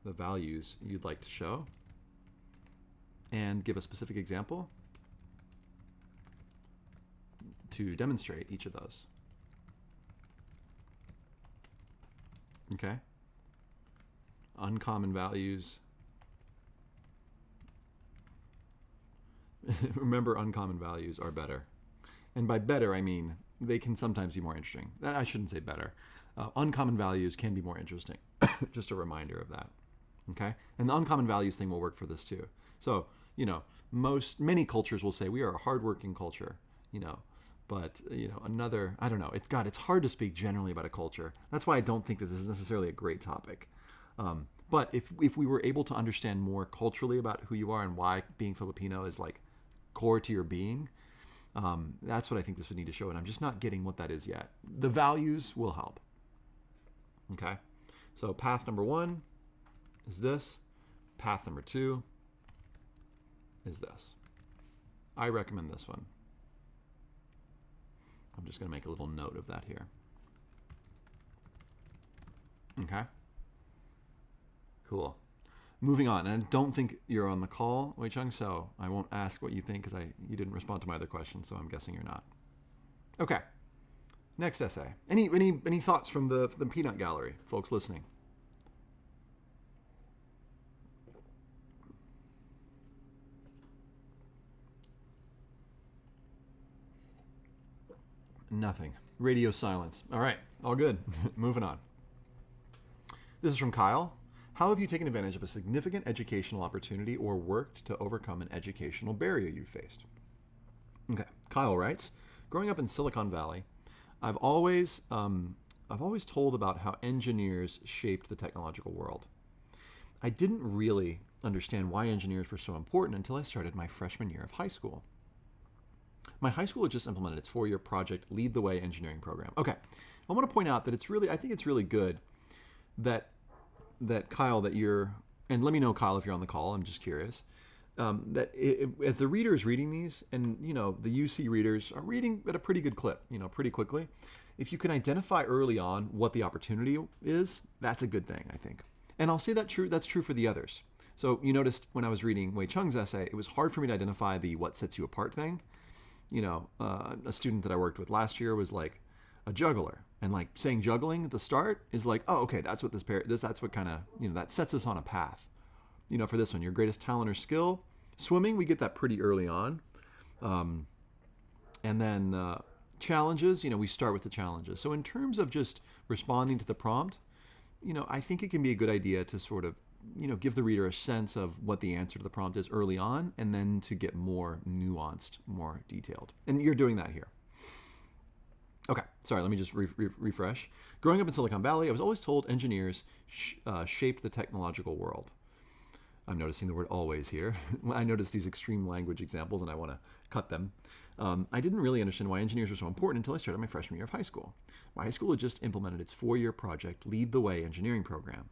The values you'd like to show and give a specific example to demonstrate each of those. Okay? Uncommon values. Remember, uncommon values are better. And by better, I mean they can sometimes be more interesting. I shouldn't say better. Uncommon values can be more interesting. Just a reminder of that. Okay? And the uncommon values thing will work for this too. So, you know, many cultures will say we are a hardworking culture, you know, but, you know, another, I don't know, it's hard to speak generally about a culture. That's why I don't think that this is necessarily a great topic. But if we were able to understand more culturally about who you are and why being Filipino is like core to your being, that's what I think this would need to show. And I'm just not getting what that is yet. The values will help. Okay. So path number 1 is this. Path number 2 is this. I recommend this one. I'm just going to make a little note of that here. Okay. Cool. Moving on, and I don't think you're on the call, Wai Chung, so I won't ask what you think because you didn't respond to my other question, so I'm guessing you're not. Okay. Next essay. Any thoughts from the peanut gallery, folks listening? Nothing. Radio silence. All right. All good. Moving on. This is from Kyle. How have you taken advantage of a significant educational opportunity or worked to overcome an educational barrier you faced? Okay. Kyle writes, growing up in Silicon Valley, I've always told about how engineers shaped the technological world. I didn't really understand why engineers were so important until I started my freshman year of high school. My high school had just implemented its 4-year project Lead the Way engineering program. Okay, I want to point out that I think it's really good that Kyle, that you're, and let me know, Kyle, if you're on the call, I'm just curious, that as the reader is reading these, and, you know, the UC readers are reading at a pretty good clip, you know, pretty quickly, if you can identify early on what the opportunity is, that's a good thing, I think. And I'll say that's true for the others. So you noticed when I was reading Wai Chung's essay, it was hard for me to identify the what sets you apart thing. You know, a student that I worked with last year was like a juggler, and like saying juggling at the start is like, oh, okay, that's what that's what kind of, you know, that sets us on a path. You know, for this one, your greatest talent or skill, swimming, we get that pretty early on. And then challenges, you know, we start with the challenges. So in terms of just responding to the prompt, you know, I think it can be a good idea to sort of, you know, give the reader a sense of what the answer to the prompt is early on, and then to get more nuanced, more detailed. And you're doing that here. Okay, sorry, let me just refresh. Growing up in Silicon Valley, I was always told engineers shaped the technological world. I'm noticing the word always here. I noticed these extreme language examples and I want to cut them. I didn't really understand why engineers were so important until I started my freshman year of high school. My high school had just implemented its 4-year project Lead the Way engineering program.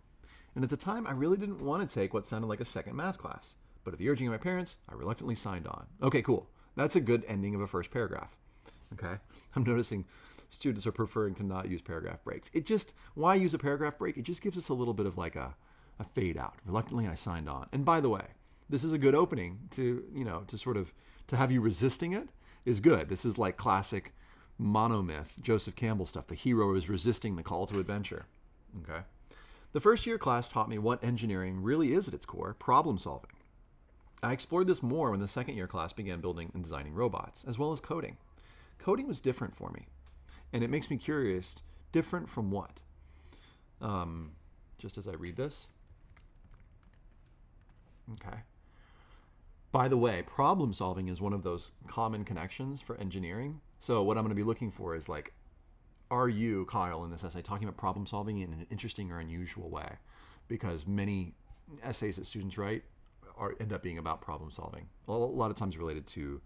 And at the time, I really didn't want to take what sounded like a second math class. But at the urging of my parents, I reluctantly signed on. Okay, cool. That's a good ending of a first paragraph. Okay? I'm noticing students are preferring to not use paragraph breaks. Why use a paragraph break? It just gives us a little bit of like a fade out. Reluctantly, I signed on. And by the way, this is a good opening to, you know, to have you resisting it is good. This is like classic monomyth, Joseph Campbell stuff. The hero is resisting the call to adventure. Okay? The first year class taught me what engineering really is at its core, problem solving. I explored this more when the second year class began building and designing robots, as well as coding. Coding was different for me, and it makes me curious, different from what? Just as I read this. Okay. By the way, problem solving is one of those common connections for engineering. So what I'm going to be looking for is like, are you, Kyle, in this essay, talking about problem solving in an interesting or unusual way? Because many essays that students write end up being about problem solving. A lot of times related to,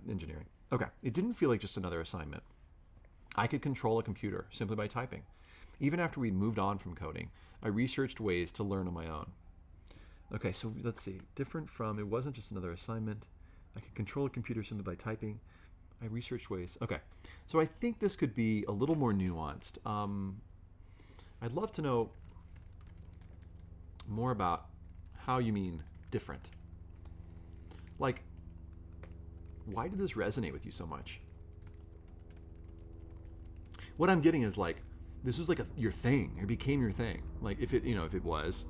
engineering. Okay, it didn't feel like just another assignment. I could control a computer simply by typing. Even after we'd moved on from coding, I researched ways to learn on my own. Okay, so let's see. Different from, it wasn't just another assignment. I could control a computer simply by typing. I researched ways. Okay, so I think this could be a little more nuanced. I'd love to know more about how you mean different. Like, why did this resonate with you so much? What I'm getting is like, this was like your thing. It became your thing. Like if it was,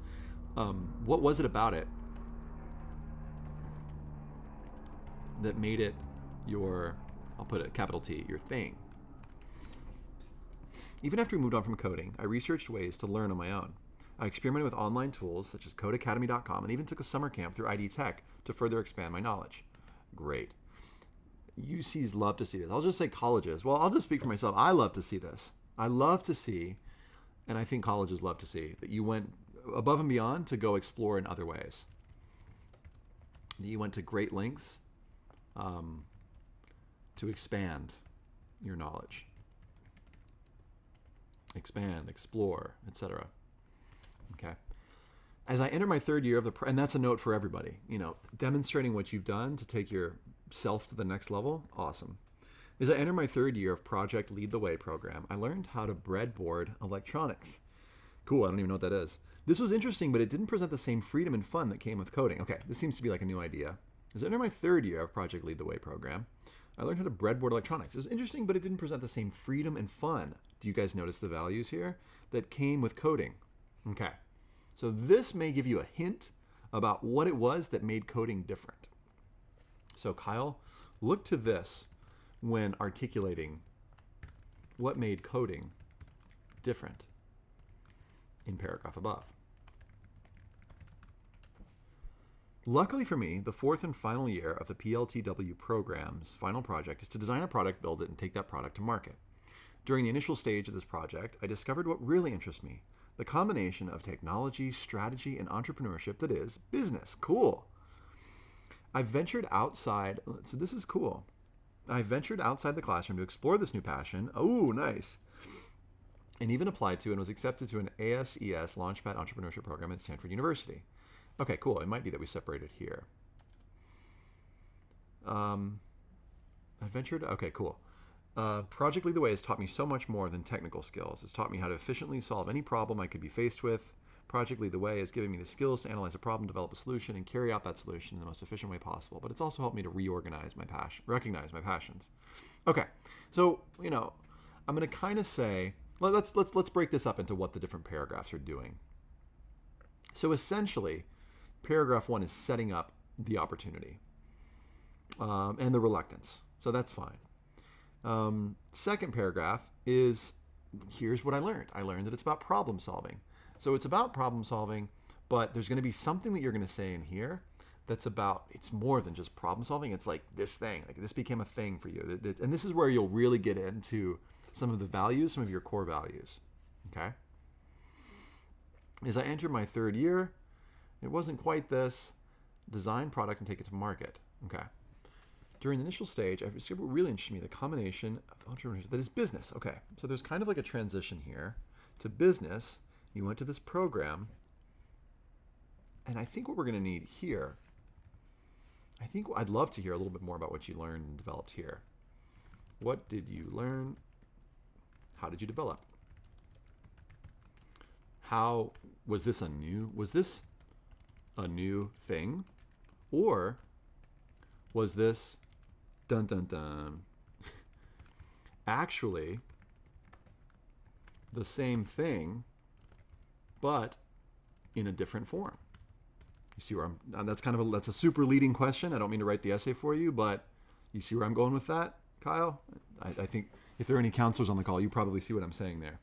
what was it about it that made it your, I'll put it capital T, your thing? Even after we moved on from coding, I researched ways to learn on my own. I experimented with online tools such as codeacademy.com and even took a summer camp through ID Tech to further expand my knowledge. Great. UCs love to see this. I'll just say colleges. Well, I'll just speak for myself. I love to see this. I love to see, and I think colleges love to see, that you went above and beyond to go explore in other ways. That you went to great lengths to expand your knowledge. Expand, explore, etc. Okay. As I enter my third year of and that's a note for everybody, demonstrating what you've done to take yourself to the next level, awesome. As I enter my third year of Project Lead the Way program, I learned how to breadboard electronics. Cool, I don't even know what that is. This was interesting, but it didn't present the same freedom and fun that came with coding. Okay, this seems to be like a new idea. As I enter my third year of Project Lead the Way program, I learned how to breadboard electronics. It was interesting, but it didn't present the same freedom and fun. Do you guys notice the values here that came with coding? Okay, so this may give you a hint about what it was that made coding different. So Kyle, look to this when articulating what made coding different in paragraph above. Luckily for me, the fourth and final year of the PLTW program's final project is to design a product, build it, and take that product to market. During the initial stage of this project, I discovered what really interests me, the combination of technology, strategy, and entrepreneurship that is business. Cool. I ventured outside, so this is cool. I ventured outside the classroom to explore this new passion. Oh, nice. And even applied to and was accepted to an ASES Launchpad Entrepreneurship Program at Stanford University. Okay, cool. It might be that we separated here. Okay, cool. Project Lead the Way has taught me so much more than technical skills. It's taught me how to efficiently solve any problem I could be faced with. Project Lead the Way has given me the skills to analyze a problem, develop a solution, and carry out that solution in the most efficient way possible. But it's also helped me to recognize my passions. Okay, so I'm going to kind of say, let's break this up into what the different paragraphs are doing. So essentially, paragraph 1 is setting up the opportunity and the reluctance. So that's fine. Second paragraph is, here's what I learned. I learned that it's about problem solving. So it's about problem solving, but there's going to be something that you're going to say in here that's about, it's more than just problem solving. It's like this thing, like this became a thing for you. And this is where you'll really get into some of the values, some of your core values. Okay. As I entered my third year, it wasn't quite this. Design product and take it to market. Okay. During the initial stage, I discovered what really interested me, the combination of entrepreneurship that is business. Okay. So there's kind of like a transition here to business. You went to this program. And I think what we're going to need here, I'd love to hear a little bit more about what you learned and developed here. What did you learn? How did you develop? How was this a new thing? Or was this dun dun dun actually the same thing but in a different form? You see where that's a super leading question. I don't mean to write the essay for you, but you see where I'm going with that, Kyle? I think if there are any counselors on the call, you probably see what I'm saying there.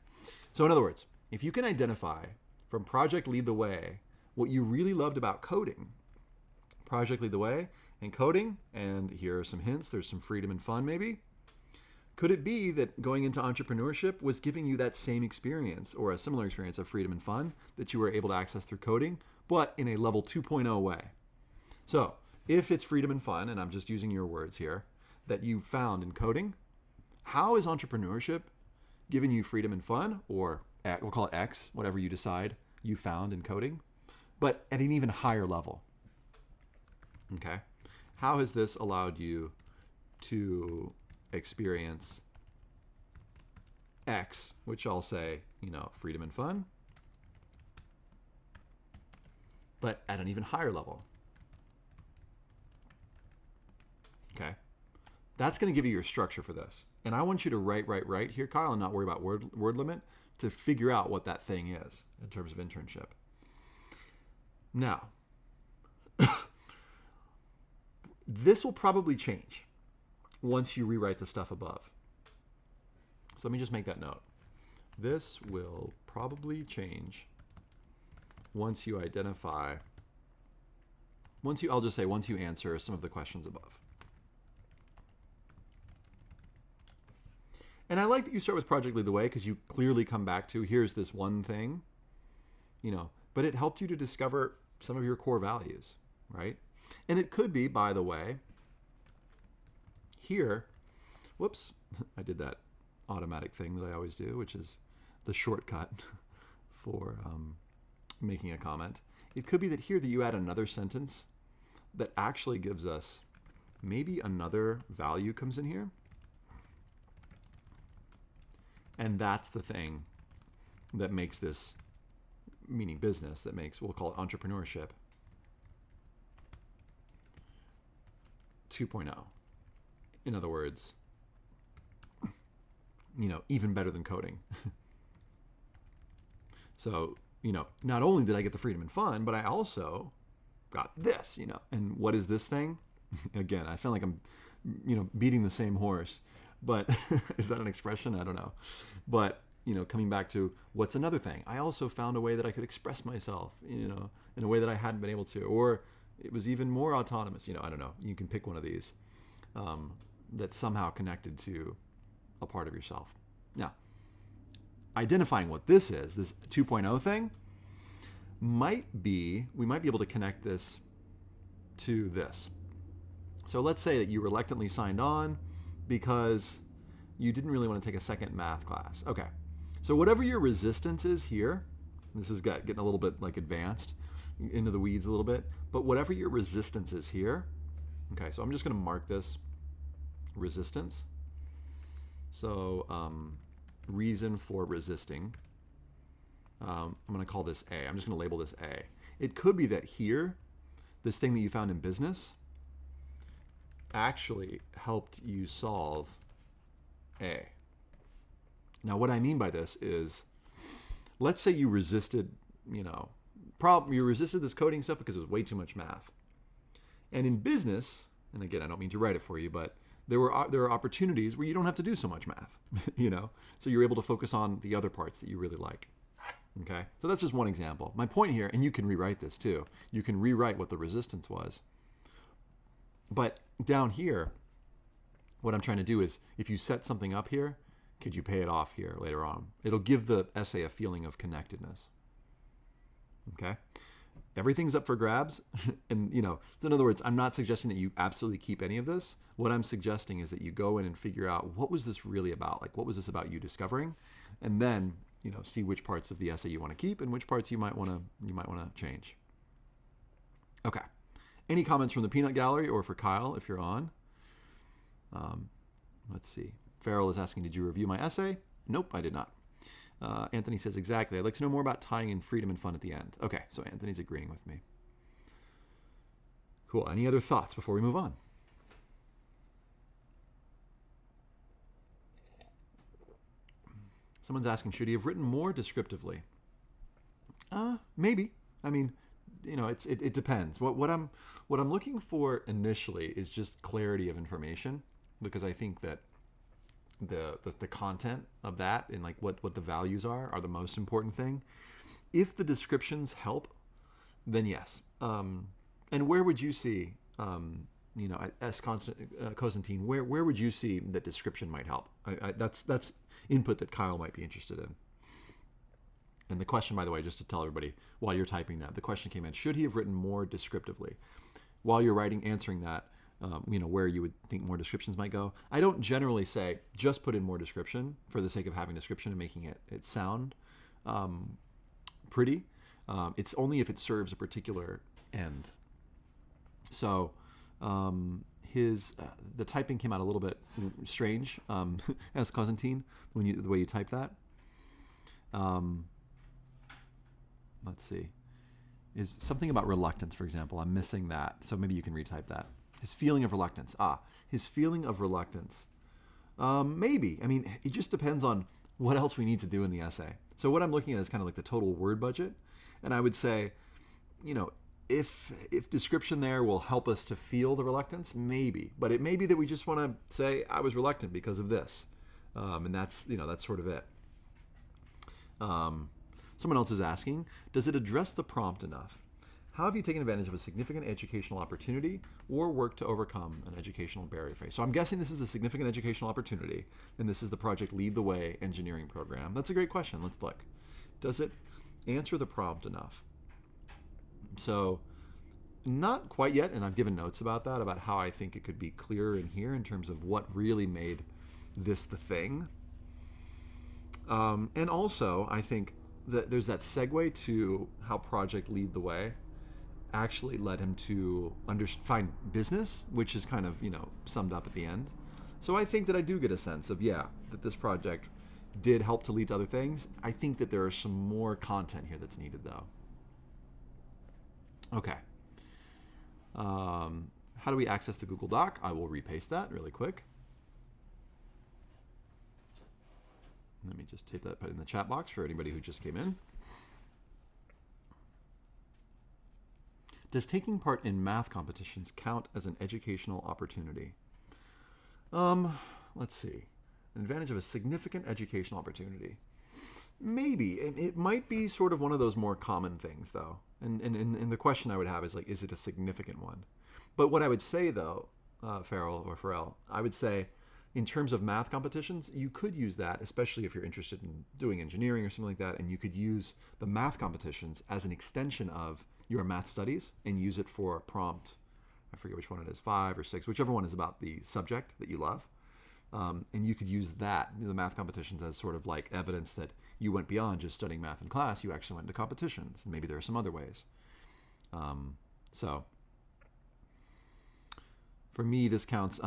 So in other words, if you can identify from Project Lead the Way what you really loved about coding, Project Lead the Way and coding, and here are some hints, there's some freedom and fun maybe. Could it be that going into entrepreneurship was giving you that same experience or a similar experience of freedom and fun that you were able to access through coding, but in a level 2.0 way? So if it's freedom and fun, and I'm just using your words here, that you found in coding, how is entrepreneurship giving you freedom and fun, or we'll call it X, whatever you decide you found in coding? but at an even higher level. Okay. How has this allowed you to experience X, which I'll say, freedom and fun, but at an even higher level? Okay. That's going to give you your structure for this. And I want you to write here, Kyle, and not worry about word limit to figure out what that thing is in terms of internship. Now, this will probably change once you rewrite the stuff above. So let me just make that note. This will probably change once you identify, I'll just say once you answer some of the questions above. And I like that you start with Project Lead the Way because you clearly come back to, here's this one thing, but it helped you to discover some of your core values, right? And it could be, by the way, here, whoops, I did that automatic thing that I always do, which is the shortcut for making a comment. It could be that here that you add another sentence that actually gives us maybe another value comes in here. And that's the thing that makes this, meaning business, that makes, we'll call it entrepreneurship 2.0. In other words, even better than coding. So, not only did I get the freedom and fun, but I also got this, And what is this thing? Again, I feel like I'm, beating the same horse. But is that an expression? I don't know. But, coming back to what's another thing? I also found a way that I could express myself, in a way that I hadn't been able to. Or it was even more autonomous. I don't know. You can pick one of these that's somehow connected to a part of yourself. Now, identifying what this is, this 2.0 thing, we might be able to connect this to this. So let's say that you reluctantly signed on because you didn't really want to take a second math class. Okay, so whatever your resistance is here, this is getting a little bit like advanced into the weeds a little bit, but whatever your resistance is here, okay, so I'm just going to mark this resistance. So reason for resisting, I'm going to call this A. I'm just going to label this A. It could be that here, this thing that you found in business actually helped you solve A. Now, what I mean by this is, let's say you resisted, you resisted this coding stuff because it was way too much math. And in business, and again, I don't mean to write it for you, but there are opportunities where you don't have to do so much math, so you're able to focus on the other parts that you really like. Okay, so that's just one example. My point here, and you can rewrite this too. You can rewrite what the resistance was. But down here, what I'm trying to do is, if you set something up here, could you pay it off here later on? It'll give the essay a feeling of connectedness. Okay? Everything's up for grabs. And, so in other words, I'm not suggesting that you absolutely keep any of this. What I'm suggesting is that you go in and figure out, what was this really about? Like, what was this about you discovering? And then, see which parts of the essay you want to keep and which parts you might want to change. Okay. Any comments from the peanut gallery or for Kyle if you're on? Let's see. Farrell is asking, did you review my essay? Nope, I did not. Anthony says, exactly. I'd like to know more about tying in freedom and fun at the end. Okay, so Anthony's agreeing with me. Cool. Any other thoughts before we move on? Someone's asking, should he have written more descriptively? Maybe. I mean, it depends. What I'm looking for initially is just clarity of information, because I think that the content of that and like what the values are the most important thing. If the descriptions help, then yes. And where would you see, as Constantine, where would you see that description might help? That's input that Kyle might be interested in. And the question, by the way, just to tell everybody while you're typing that, the question came in, should he have written more descriptively? While you're answering that, where you would think more descriptions might go. I don't generally say just put in more description for the sake of having description and making it sound pretty. It's only if it serves a particular end. So the typing came out a little bit strange as Cosentine the way you type that. Let's see. Is something about reluctance, for example. I'm missing that. So maybe you can retype that. His feeling of reluctance. His feeling of reluctance. Maybe. I mean, it just depends on what else we need to do in the essay. So what I'm looking at is kind of like the total word budget. And I would say, if description there will help us to feel the reluctance, maybe. But it may be that we just want to say, I was reluctant because of this. And that's sort of it. Someone else is asking, does it address the prompt enough? How have you taken advantage of a significant educational opportunity or worked to overcome an educational barrier phase? So I'm guessing this is a significant educational opportunity, and this is the project Lead the Way engineering program. That's a great question. Let's look. Does it answer the prompt enough? So not quite yet, and I've given notes about that, about how I think it could be clearer in here in terms of what really made this the thing. And also, I think that there's that segue to how Project Lead the Way actually led him to find business, which is kind of, summed up at the end. So I think that I do get a sense of, that this project did help to lead to other things. I think that there are some more content here that's needed, though. Okay. How do we access the Google Doc? I will repaste that really quick. Let me just put it in the chat box for anybody who just came in. Does taking part in math competitions count as an educational opportunity? Let's see. An advantage of a significant educational opportunity. Maybe. It might be sort of one of those more common things, though. And the question I would have is, like, is it a significant one? But what I would say, though, Farrell, I would say, in terms of math competitions, you could use that, especially if you're interested in doing engineering or something like that, and you could use the math competitions as an extension of your math studies and use it for a prompt. I forget which one it is, 5 or 6, whichever one is about the subject that you love. And you could use that, the math competitions, as sort of like evidence that you went beyond just studying math in class. You actually went into competitions, and maybe there are some other ways. So for me, this counts.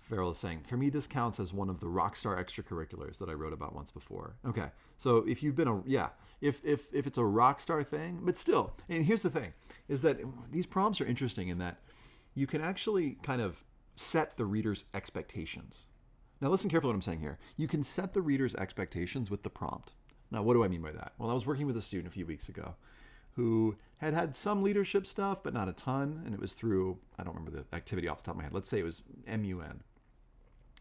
Farrell is saying, for me, this counts as one of the rockstar extracurriculars that I wrote about once before. Okay, so if you've been if it's a rockstar thing, but still, and here's the thing, is that these prompts are interesting in that you can actually kind of set the reader's expectations. Now listen carefully what I'm saying here. You can set the reader's expectations with the prompt. Now what do I mean by that? Well, I was working with a student a few weeks ago who had some leadership stuff, but not a ton, and it was through, I don't remember the activity off the top of my head. Let's say it was MUN.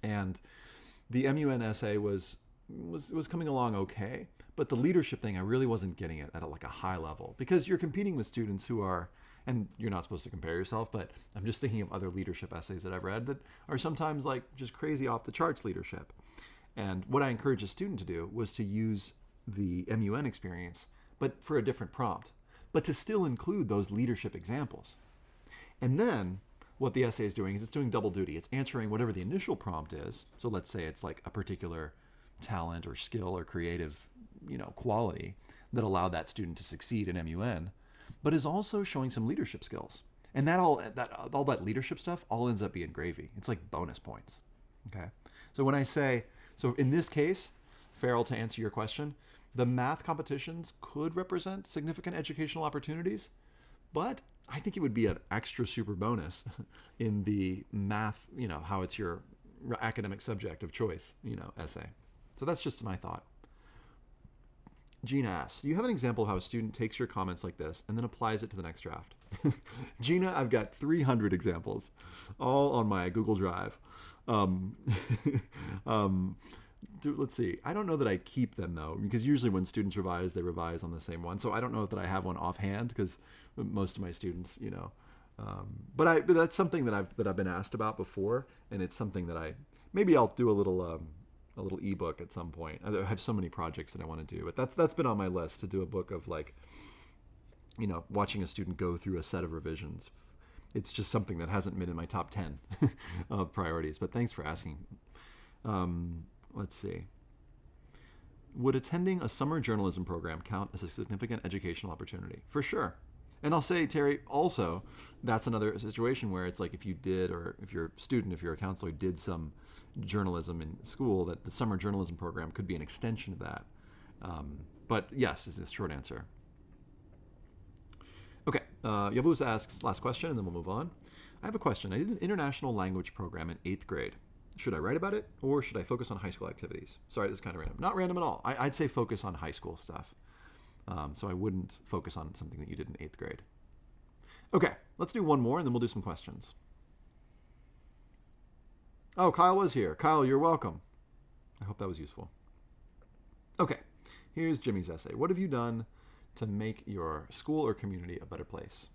And the MUN essay was coming along okay, but the leadership thing, I really wasn't getting it at a high level, because you're competing with students who are, and you're not supposed to compare yourself, but I'm just thinking of other leadership essays that I've read that are sometimes like just crazy off the charts leadership. And what I encouraged a student to do was to use the MUN experience, but for a different prompt, but to still include those leadership examples. And then what the essay is doing is it's doing double duty. It's answering whatever the initial prompt is. So let's say it's like a particular talent or skill or creative, quality that allowed that student to succeed in MUN, but is also showing some leadership skills. And all that leadership stuff all ends up being gravy. It's like bonus points. Okay. So when I say, so in this case, Farrell, to answer your question, the math competitions could represent significant educational opportunities, but I think it would be an extra super bonus in the math, how it's your academic subject of choice, essay. So that's just my thought. Gina asks, do you have an example of how a student takes your comments like this and then applies it to the next draft? Gina, I've got 300 examples, all on my Google Drive. Let's see. I don't know that I keep them, though, because usually when students revise, they revise on the same one. So I don't know that I have one offhand, because most of my students, but that's something that I've been asked about before, and it's something that maybe I'll do a little ebook at some point. I have so many projects that I want to do, but that's been on my list, to do a book of watching a student go through a set of revisions. It's just something that hasn't been in my top 10 of priorities. But thanks for asking. Let's see. Would attending a summer journalism program count as a significant educational opportunity? For sure. And I'll say, Terry, also, that's another situation where it's like if you did, or if you're a student, if you're a counselor, did some journalism in school, that the summer journalism program could be an extension of that. But yes, is the short answer. Okay, Yavuz asks, last question, and then we'll move on. I have a question. I did an international language program in 8th grade. Should I write about it, or should I focus on high school activities? Sorry, this is kind of random. Not random at all. I'd say focus on high school stuff. So I wouldn't focus on something that you did in 8th grade. Okay, let's do one more, and then we'll do some questions. Oh, Kyle was here. Kyle, you're welcome. I hope that was useful. Okay, here's Jimmy's essay. What have you done to make your school or community a better place?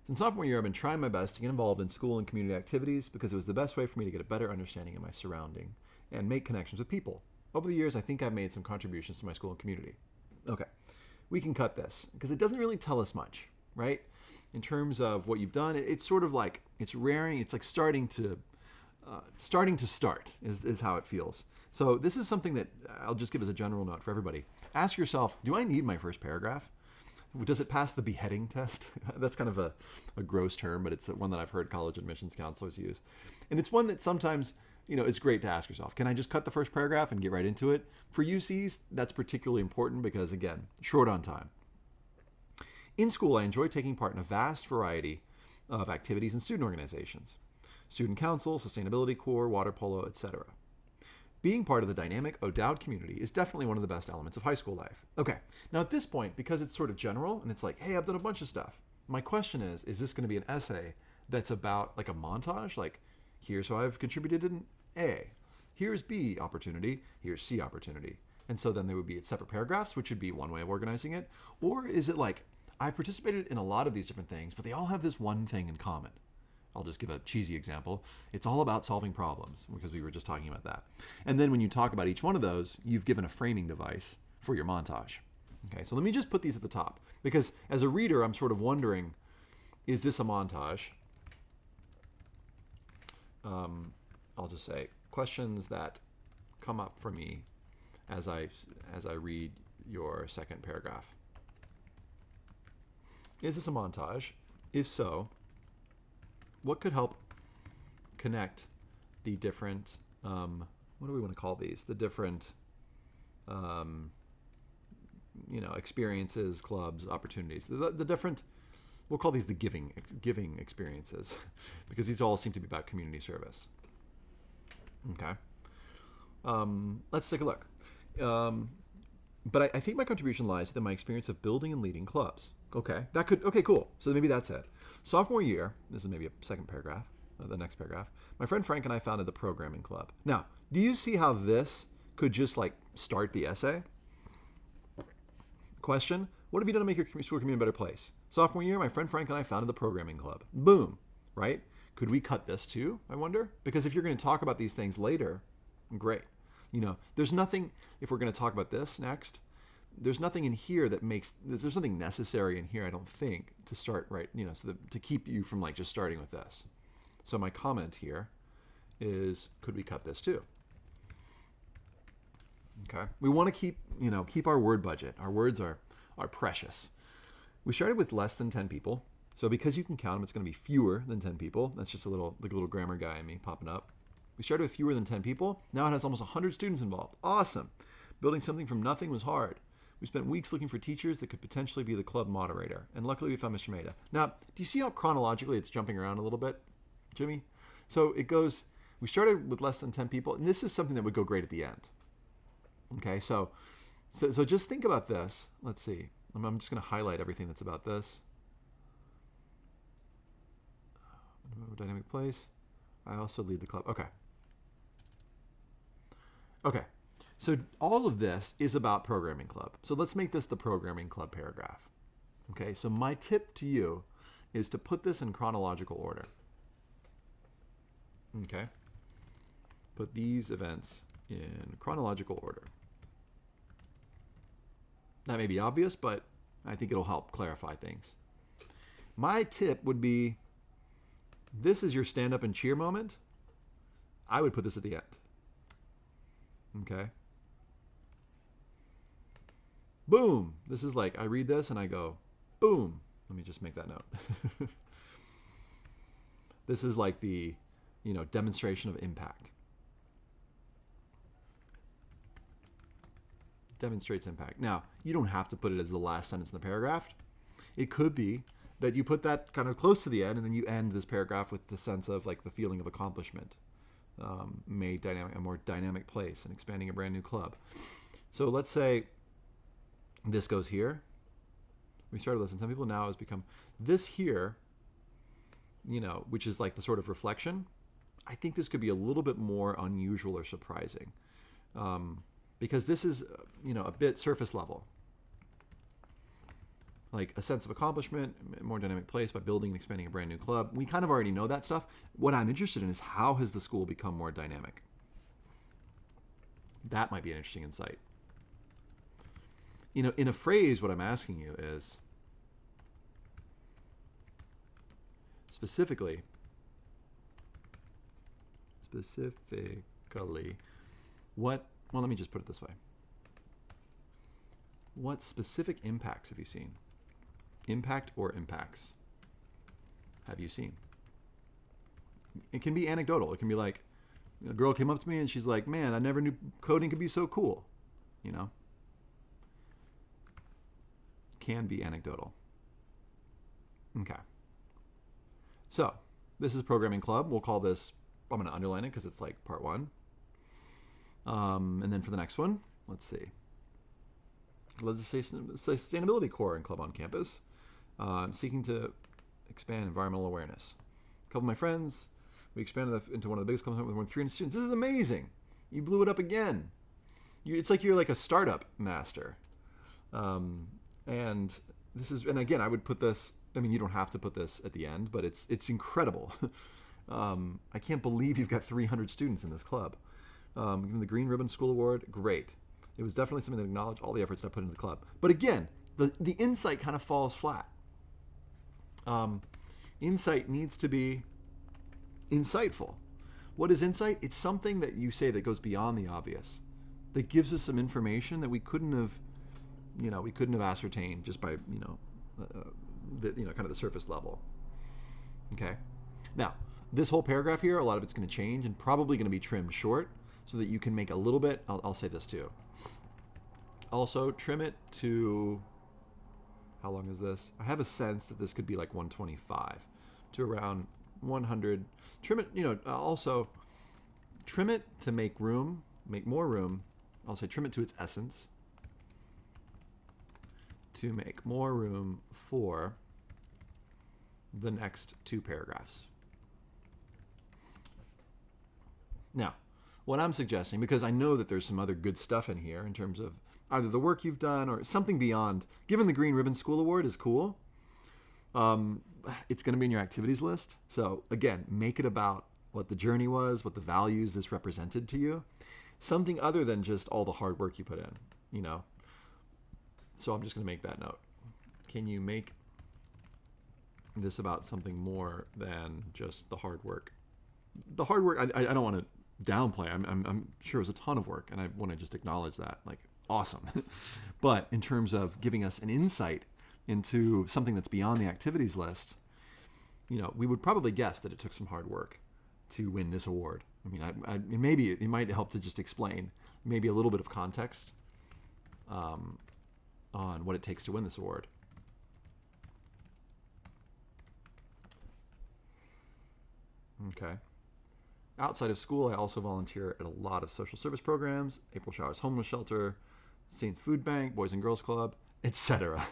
Since sophomore year, I've been trying my best to get involved in school and community activities because it was the best way for me to get a better understanding of my surrounding and make connections with people. Over the years, I think I've made some contributions to my school and community. Okay, we can cut this because it doesn't really tell us much, right? In terms of what you've done, it's sort of like, it's raring, it's like starting to start is how it feels. So this is something that I'll just give as a general note for everybody. Ask yourself, do I need my first paragraph? Does it pass the beheading test? That's kind of a gross term, but it's one that I've heard college admissions counselors use. And it's one that sometimes, it's great to ask yourself, can I just cut the first paragraph and get right into it? For UCs, that's particularly important because, again, short on time. In school, I enjoy taking part in a vast variety of activities and student organizations. Student Council, Sustainability Corps, Water Polo, etc. Being part of the dynamic O'Dowd community is definitely one of the best elements of high school life. Okay, now at this point, because it's sort of general and it's like, hey, I've done a bunch of stuff. My question is this going to be an essay that's about like a montage? Like, here's how I've contributed in A. Here's B opportunity. Here's C opportunity. And so then there would be separate paragraphs, which would be one way of organizing it. Or is it like, I participated in a lot of these different things, but they all have this one thing in common. I'll just give a cheesy example. It's all about solving problems, because we were just talking about that. And then when you talk about each one of those, you've given a framing device for your montage. Okay, so let me just put these at the top, because as a reader, I'm sort of wondering, is this a montage? I'll just say questions that come up for me as I read your second paragraph. Is this a montage? If so, what could help connect the different, what do we want to call these? The different, experiences, clubs, opportunities. The different, we'll call these the giving experiences, because these all seem to be about community service. Okay. Let's take a look. But I think my contribution lies within my experience of building and leading clubs. Okay, cool. So maybe that's it. Sophomore year, this is maybe a second paragraph, the next paragraph. My friend Frank and I founded the programming club. Now, do you see how this could just like start the essay? Question, what have you done to make your school community a better place? Sophomore year, my friend Frank and I founded the programming club. Boom, right? Could we cut this too, I wonder? Because if you're going to talk about these things later, great. There's nothing, if we're going to talk about this next, there's nothing in here that there's nothing necessary in here, I don't think, to start right, to keep you from like just starting with this. So my comment here is, could we cut this too? Okay. We want to keep our word budget. Our words are precious. We started with less than 10 people. So because you can count them, it's going to be fewer than 10 people. That's just the little grammar guy in me popping up. We started with fewer than 10 people. Now it has almost 100 students involved. Awesome. Building something from nothing was hard. We spent weeks looking for teachers that could potentially be the club moderator. And luckily we found Mr. Maida. Now, do you see how chronologically it's jumping around a little bit, Jimmy? So it goes, we started with less than 10 people, and this is something that would go great at the end. Okay, so just think about this. Let's see. I'm just going to highlight everything that's about this. Dynamic place. I also lead the club. Okay. So all of this is about programming club. So let's make this the programming club paragraph. Okay, so my tip to you is to put this in chronological order. Okay. Put these events in chronological order. That may be obvious, but I think it'll help clarify things. My tip would be, this is your stand up and cheer moment. I would put this at the end. Okay. Boom. This is like, I read this and I go, boom. Let me just make that note. This is like the, demonstration of impact. Demonstrates impact. Now, you don't have to put it as the last sentence in the paragraph. It could be that you put that kind of close to the end, and then you end this paragraph with the sense of like the feeling of accomplishment, made a more dynamic place, and expanding a brand new club. So let's say this goes here. We started listening. Some people now has become this here, which is like the sort of reflection. I think this could be a little bit more unusual or surprising, because this is, a bit surface level. Like a sense of accomplishment, a more dynamic place by building and expanding a brand new club. We kind of already know that stuff. What I'm interested in is how has the school become more dynamic? That might be an interesting insight. In a phrase, what I'm asking you is specifically, what, well, let me just put it this way. What specific impacts have you seen? Impact or impacts have you seen? It can be anecdotal. It can be like, a girl came up to me and she's like, man, I never knew coding could be so cool. Can be anecdotal. Okay. So this is programming club. We'll call this, I'm going to underline it because it's like part 1. And then for the next one, let's see. Let's say sustainability core and club on campus. Seeking to expand environmental awareness. A couple of my friends, we expanded into one of the biggest clubs with more than 300 students. This is amazing. You blew it up again. It's like you're like a startup master. And this is, and again, I would put this, you don't have to put this at the end, but it's incredible. I can't believe you've got 300 students in this club. Given the Green Ribbon School Award, great. It was definitely something that acknowledged all the efforts that I put into the club. But again, the insight kind of falls flat. Insight needs to be insightful. What is insight? It's something that you say that goes beyond the obvious, that gives us some information that we couldn't have ascertained just by, kind of the surface level. Okay. Now, this whole paragraph here, a lot of it's going to change and probably going to be trimmed short so that you can make a little bit. I'll say this too. Also, trim it to, how long is this? I have a sense that this could be like 125 to around 100. Trim it, also trim it to make more room. I'll say trim it to its essence to make more room for the next 2 paragraphs. Now, what I'm suggesting, because I know that there's some other good stuff in here in terms of either the work you've done or something beyond, given the Green Ribbon School Award is cool, it's going to be in your activities list. So again, make it about what the journey was, what the values this represented to you, something other than just all the hard work you put in, So I'm just going to make that note. Can you make this about something more than just the hard work? The hard work, I don't want to downplay. I'm sure it was a ton of work, and I want to just acknowledge that. Like, awesome. But in terms of giving us an insight into something that's beyond the activities list, we would probably guess that it took some hard work to win this award. Maybe it might help to just explain maybe a little bit of context on what it takes to win this award. Okay. Outside of school, I also volunteer at a lot of social service programs, April Showers Homeless Shelter, Saints Food Bank, Boys and Girls Club, etc.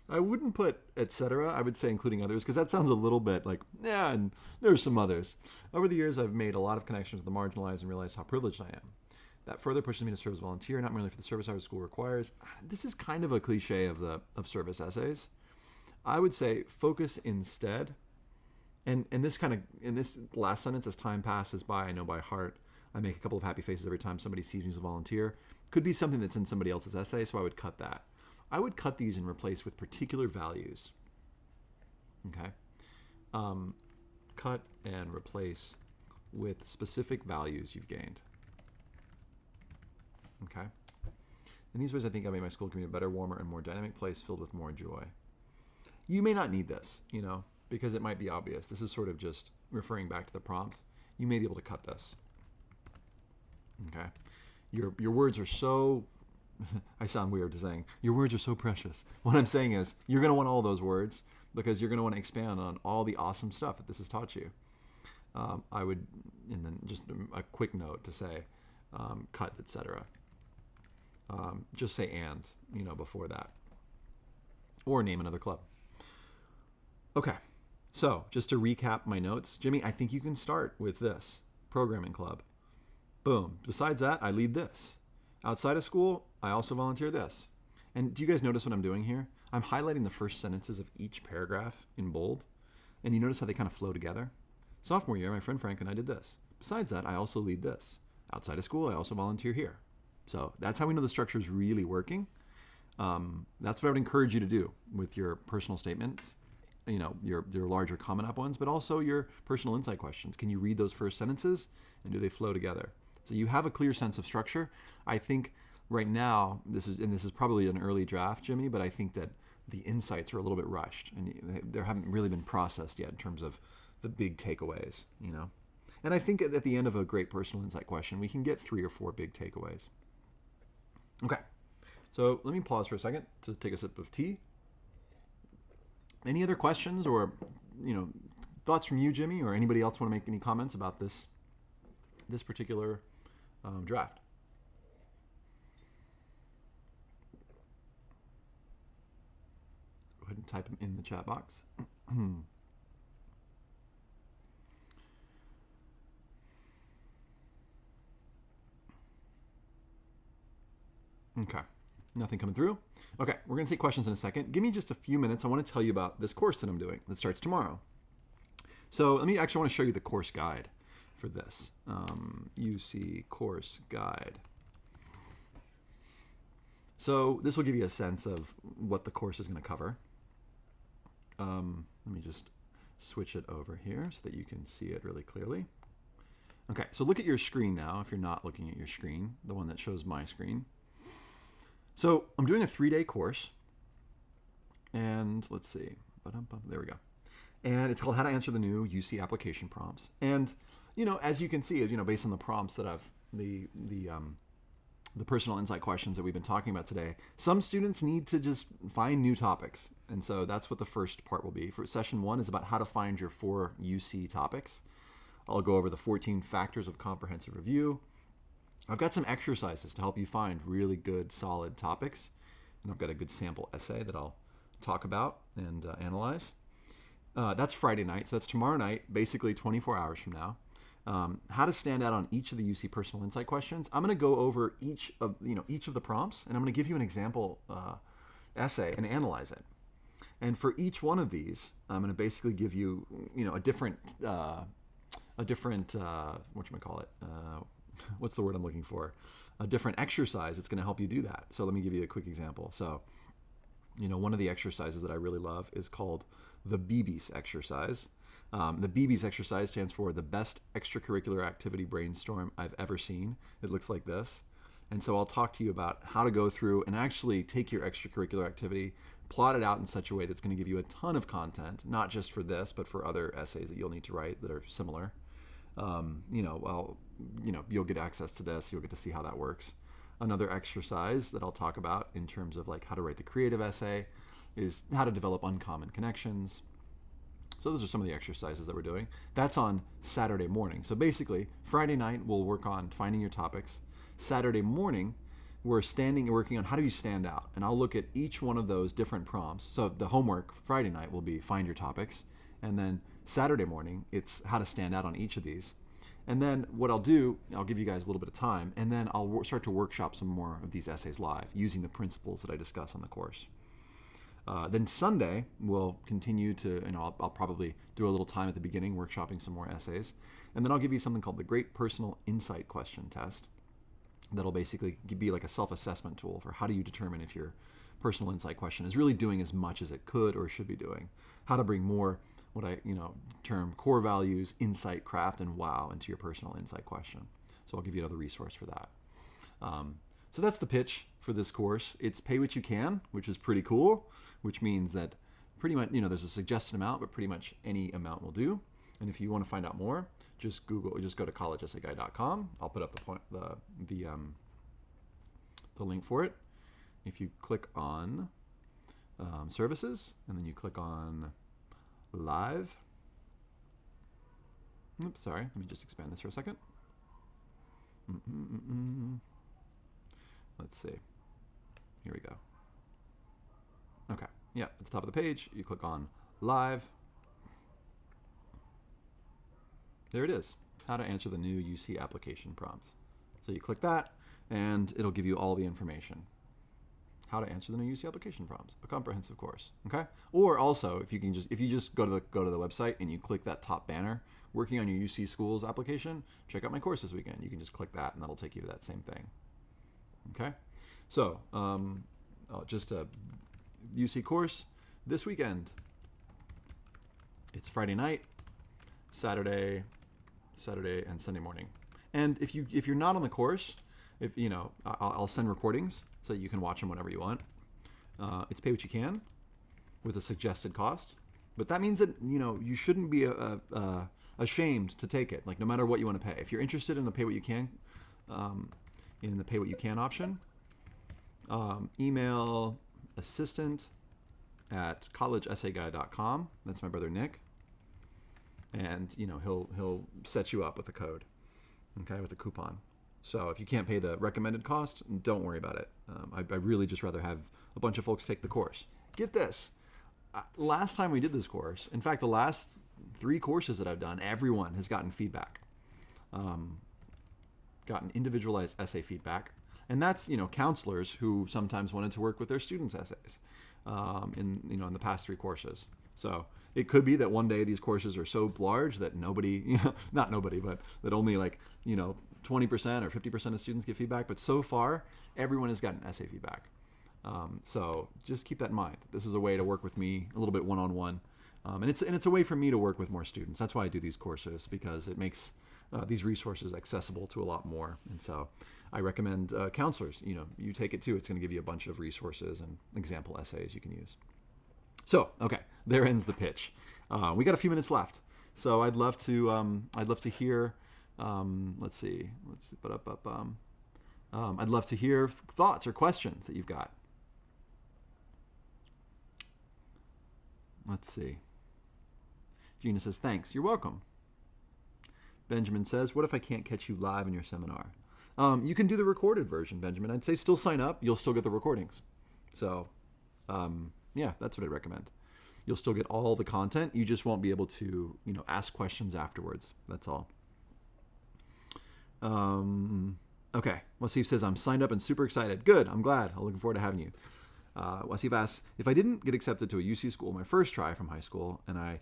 I wouldn't put etc. I would say including others, because that sounds a little bit like, yeah, and there's some others. Over the years, I've made a lot of connections with the marginalized and realized how privileged I am. That further pushes me to serve as a volunteer, not merely for the service hours school requires. This is kind of a cliche of service essays. I would say focus instead. And this kind of, in this last sentence, as time passes by, I know by heart, I make a couple of happy faces every time somebody sees me as a volunteer. Could be something that's in somebody else's essay, so I would cut that. I would cut these and replace with particular values. Okay? Cut and replace with specific values you've gained. Okay? In these ways, I think I made my school community a better, warmer, and more dynamic place filled with more joy. You may not need this, because it might be obvious. This is sort of just referring back to the prompt. You may be able to cut this. Okay. Your words are so, I sound weird to saying, your words are so precious. What I'm saying is you're going to want all those words because you're going to want to expand on all the awesome stuff that this has taught you. I would, and then just a quick note to say, cut, etc. Just say and, before that. Or name another club. Okay, so just to recap my notes, Jimmy, I think you can start with this, programming club. Boom. Besides that, I lead this. Outside of school, I also volunteer this. And do you guys notice what I'm doing here? I'm highlighting the first sentences of each paragraph in bold. And you notice how they kind of flow together? Sophomore year, my friend Frank and I did this. Besides that, I also lead this. Outside of school, I also volunteer here. So that's how we know the structure is really working. That's what I would encourage you to do with your personal statements, your larger Common App ones, but also your personal insight questions. Can you read those first sentences and do they flow together? So you have a clear sense of structure. I think right now, this is probably an early draft, Jimmy, but I think that the insights are a little bit rushed and they haven't really been processed yet in terms of the big takeaways, And I think at the end of a great personal insight question, we can get 3 or 4 big takeaways. Okay, so let me pause for a second to take a sip of tea. Any other questions or, thoughts from you, Jimmy, or anybody else want to make any comments about this particular draft? Go ahead and type them in the chat box. Okay, nothing coming through. Okay, we're going to take questions in a second. Give me just a few minutes. I want to tell you about this course that I'm doing that starts tomorrow. So let me actually want to show you the course guide for this. UC course guide. So this will give you a sense of what the course is going to cover. Let me just switch it over here so that you can see it really clearly. Okay, so look at your screen now if you're not looking at your screen, the one that shows my screen. So I'm doing a 3-day course, and let's see, there we go. And it's called How to Answer the New UC Application Prompts. And, as you can see, based on the prompts that the personal insight questions that we've been talking about today, some students need to just find new topics. And so that's what the first part will be. For session 1 is about how to find your 4 UC topics. I'll go over the 14 factors of comprehensive review. I've got some exercises to help you find really good, solid topics. And I've got a good sample essay that I'll talk about and analyze. That's Friday night, so that's tomorrow night, basically 24 hours from now. How to stand out on each of the UC personal insight questions. I'm going to go over each of the prompts, and I'm going to give you an example essay and analyze it. And for each one of these, I'm going to basically give you, a different whatchamacallit, what's the word I'm looking for? A different exercise that's going to help you do that. So let me give you a quick example. So, one of the exercises that I really love is called the BBS exercise. The BBS exercise stands for the best extracurricular activity brainstorm I've ever seen. It looks like this. And so I'll talk to you about how to go through and actually take your extracurricular activity, plot it out in such a way that's going to give you a ton of content, not just for this, but for other essays that you'll need to write that are similar. You'll get access to this. You'll get to see how that works. Another exercise that I'll talk about in terms of like how to write the creative essay is how to develop uncommon connections. So those are some of the exercises that we're doing. That's on Saturday morning. So basically, Friday night, we'll work on finding your topics. Saturday morning, we're working on how do you stand out. And I'll look at each one of those different prompts. So the homework Friday night will be find your topics. And then Saturday morning, it's how to stand out on each of these. And then what I'll do, I'll give you guys a little bit of time, and then I'll start to workshop some more of these essays live using the principles that I discuss on the course. Then Sunday, we'll continue to, I'll probably do a little time at the beginning workshopping some more essays. And then I'll give you something called the Great Personal Insight Question Test. That'll basically be like a self-assessment tool for how do you determine if your personal insight question is really doing as much as it could or should be doing. How to bring more what I term core values, insight, craft, and wow into your personal insight question. So I'll give you another resource for that. So that's the pitch. for this course. It's pay what you can, which is pretty cool, which means that pretty much, there's a suggested amount, but pretty much any amount will do. And if you want to find out more, just go to collegeessayguide.com. I'll put up the link for it. If you click on services, and then you click on live. Oops, sorry. Let me just expand this for a second. Let's see. Here we go. Okay. Yeah, at the top of the page, you click on live. There it is. How to answer the new UC application prompts. So you click that, and it'll give you all the information. How to answer the new UC application prompts, a comprehensive course. Okay. Or also, if you just go to the website and you click that top banner, working on your UC schools application, check out my course this weekend. You can just click that, and that'll take you to that same thing. Okay. So just a UC course this weekend. It's Friday night, Saturday, and Sunday morning. And if you're not on the course, I'll send recordings so you can watch them whenever you want. It's pay what you can with a suggested cost, but that means that you shouldn't be ashamed to take it. Like, no matter what you want to pay, if you're interested in the pay what you can, in the pay what you can option, email assistant@collegeessayguide.com. That's my brother Nick, and he'll set you up with a code, okay, with a coupon. So if you can't pay the recommended cost, don't worry about it. I really just rather have a bunch of folks take the course. Get this. Last time we did this course, in fact, the last 3 courses that I've done, everyone has gotten feedback, gotten individualized essay feedback. And that's, counselors who sometimes wanted to work with their students' essays in the past 3 courses. So it could be that one day these courses are so large that nobody, not nobody, but that only 20% or 50% of students get feedback. But so far, everyone has gotten essay feedback. So just keep that in mind. This is a way to work with me a little bit one-on-one. And it's a way for me to work with more students. That's why I do these courses, because it makes these resources accessible to a lot more. And so I recommend counselors, you take it too. It's going to give you a bunch of resources and example essays you can use. So, okay, there ends the pitch. We got a few minutes left. So I'd love to hear, let's see, I'd love to hear thoughts or questions that you've got. Let's see. Gina says, thanks. You're welcome. Benjamin says, what if I can't catch you live in your seminar? You can do the recorded version, Benjamin. I'd say still sign up. You'll still get the recordings. So, yeah, that's what I'd recommend. You'll still get all the content. You just won't be able to, ask questions afterwards. That's all. Okay. Wasif says, I'm signed up and super excited. Good. I'm glad. I'm looking forward to having you. Wasif asks, if I didn't get accepted to a UC school my first try from high school, and I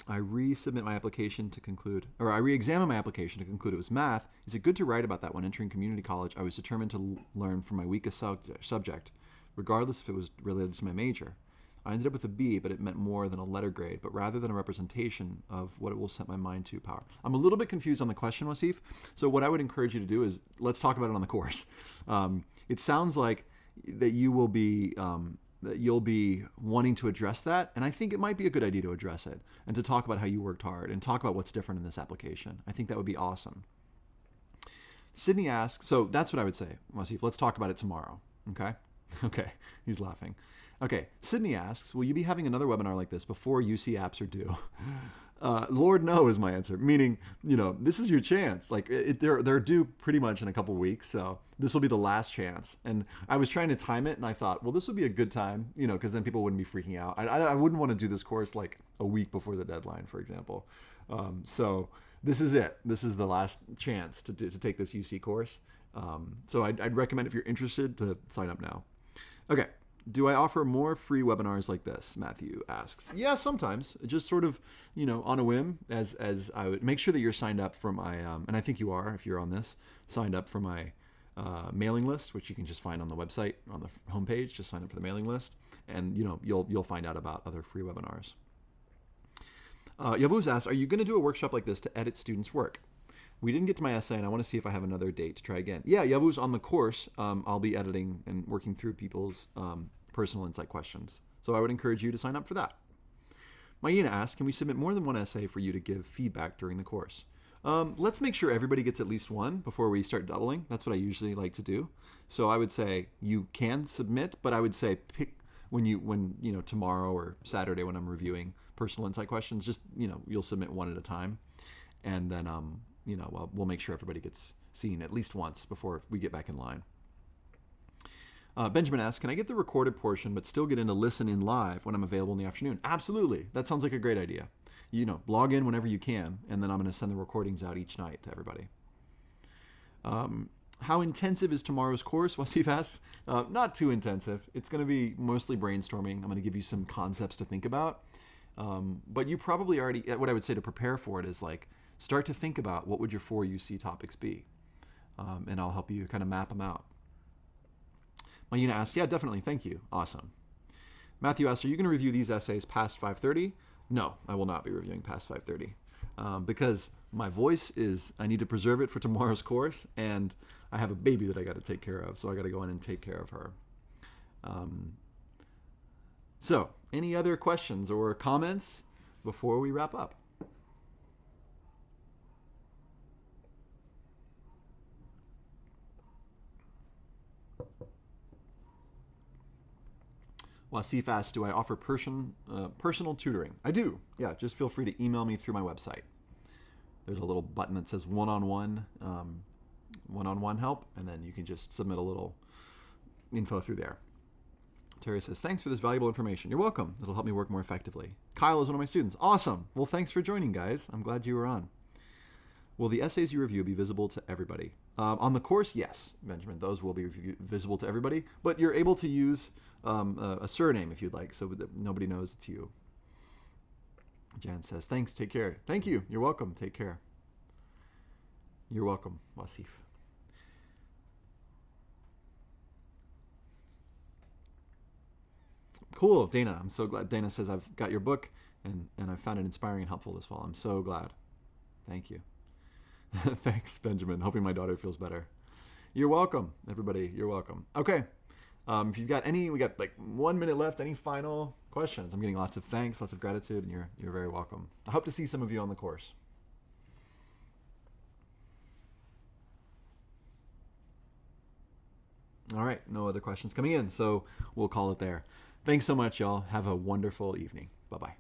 resubmit my application to conclude, or I re-examine my application to conclude it was math, is it good to write about that when entering community college? I was determined to learn from my weakest subject, regardless if it was related to my major. I ended up with a B, but it meant more than a letter grade, but rather than a representation of what it will set my mind to power. I'm a little bit confused on the question, Wasif. So what I would encourage you to do is, let's talk about it on the course. It sounds like that you'll be wanting to address that, and I think it might be a good idea to address it and to talk about how you worked hard and talk about what's different in this application. I think that would be awesome. Sydney asks, so that's what I would say, Wasif. Let's talk about it tomorrow. Okay? Okay. He's laughing. Okay. Sydney asks, will you be having another webinar like this before UC apps are due? Lord, no is my answer. Meaning, this is your chance. Like they're due pretty much in a couple weeks. So this will be the last chance. And I was trying to time it, and I thought, well, this would be a good time, because then people wouldn't be freaking out. I wouldn't want to do this course like a week before the deadline, for example. So this is it. This is the last chance to take this UC course. So I'd recommend, if you're interested, to sign up now. Okay. Do I offer more free webinars like this? Matthew asks. Yeah, sometimes. Just sort of, on a whim, as I would make sure that you're signed up for my, and I think you are, if you're on this, signed up for my mailing list, which you can just find on the website, on the homepage. Just sign up for the mailing list, and you'll find out about other free webinars. Yavuz asks, are you going to do a workshop like this to edit students' work? We didn't get to my essay, and I want to see if I have another date to try again. Yeah, Yavu's on the course. I'll be editing and working through people's personal insight questions. So I would encourage you to sign up for that. Mayina asks, can we submit more than one essay for you to give feedback during the course? Let's make sure everybody gets at least one before we start doubling. That's what I usually like to do. So I would say you can submit, but I would say pick when tomorrow or Saturday when I'm reviewing personal insight questions, just you'll submit one at a time, and then we'll make sure everybody gets seen at least once before we get back in line. Benjamin asks, can I get the recorded portion but still get in to listen in live when I'm available in the afternoon? Absolutely. That sounds like a great idea. Log in whenever you can, and then I'm going to send the recordings out each night to everybody. How intensive is tomorrow's course? Wasif asks. Not too intensive. It's going to be mostly brainstorming. I'm going to give you some concepts to think about. But you probably already, what I would say to prepare for it is start to think about what would your 4 UC topics be. And I'll help you kind of map them out. Mayuna asks, yeah, definitely. Thank you. Awesome. Matthew asks, are you going to review these essays past 5:30? No, I will not be reviewing past 5:30 because my voice I need to preserve it for tomorrow's course, and I have a baby that I got to take care of, so I got to go in and take care of her. So, any other questions or comments before we wrap up? Wasif asks, do I offer personal tutoring? I do. Yeah, just feel free to email me through my website. There's a little button that says one-on-one help, and then you can just submit a little info through there. Terry says, thanks for this valuable information. You're welcome. It'll help me work more effectively. Kyle is one of my students. Awesome. Well, thanks for joining, guys. I'm glad you were on. Will the essays you review be visible to everybody? On the course, yes, Benjamin. Those will be visible to everybody, but you're able to use a surname if you'd like, so that nobody knows it's you. Jan says, thanks, take care. Thank you. You're welcome. Take care. You're welcome, Wasif. Cool, Dana. I'm so glad. Dana says, I've got your book, and I found it inspiring and helpful this fall. I'm so glad. Thank you. Thanks, Benjamin. Hoping my daughter feels better. You're welcome, everybody. You're welcome. Okay. If you've got we got 1 minute left. Any final questions? I'm getting lots of thanks, lots of gratitude, and you're very welcome. I hope to see some of you on the course. All right. No other questions coming in, so we'll call it there. Thanks so much, y'all. Have a wonderful evening. Bye-bye.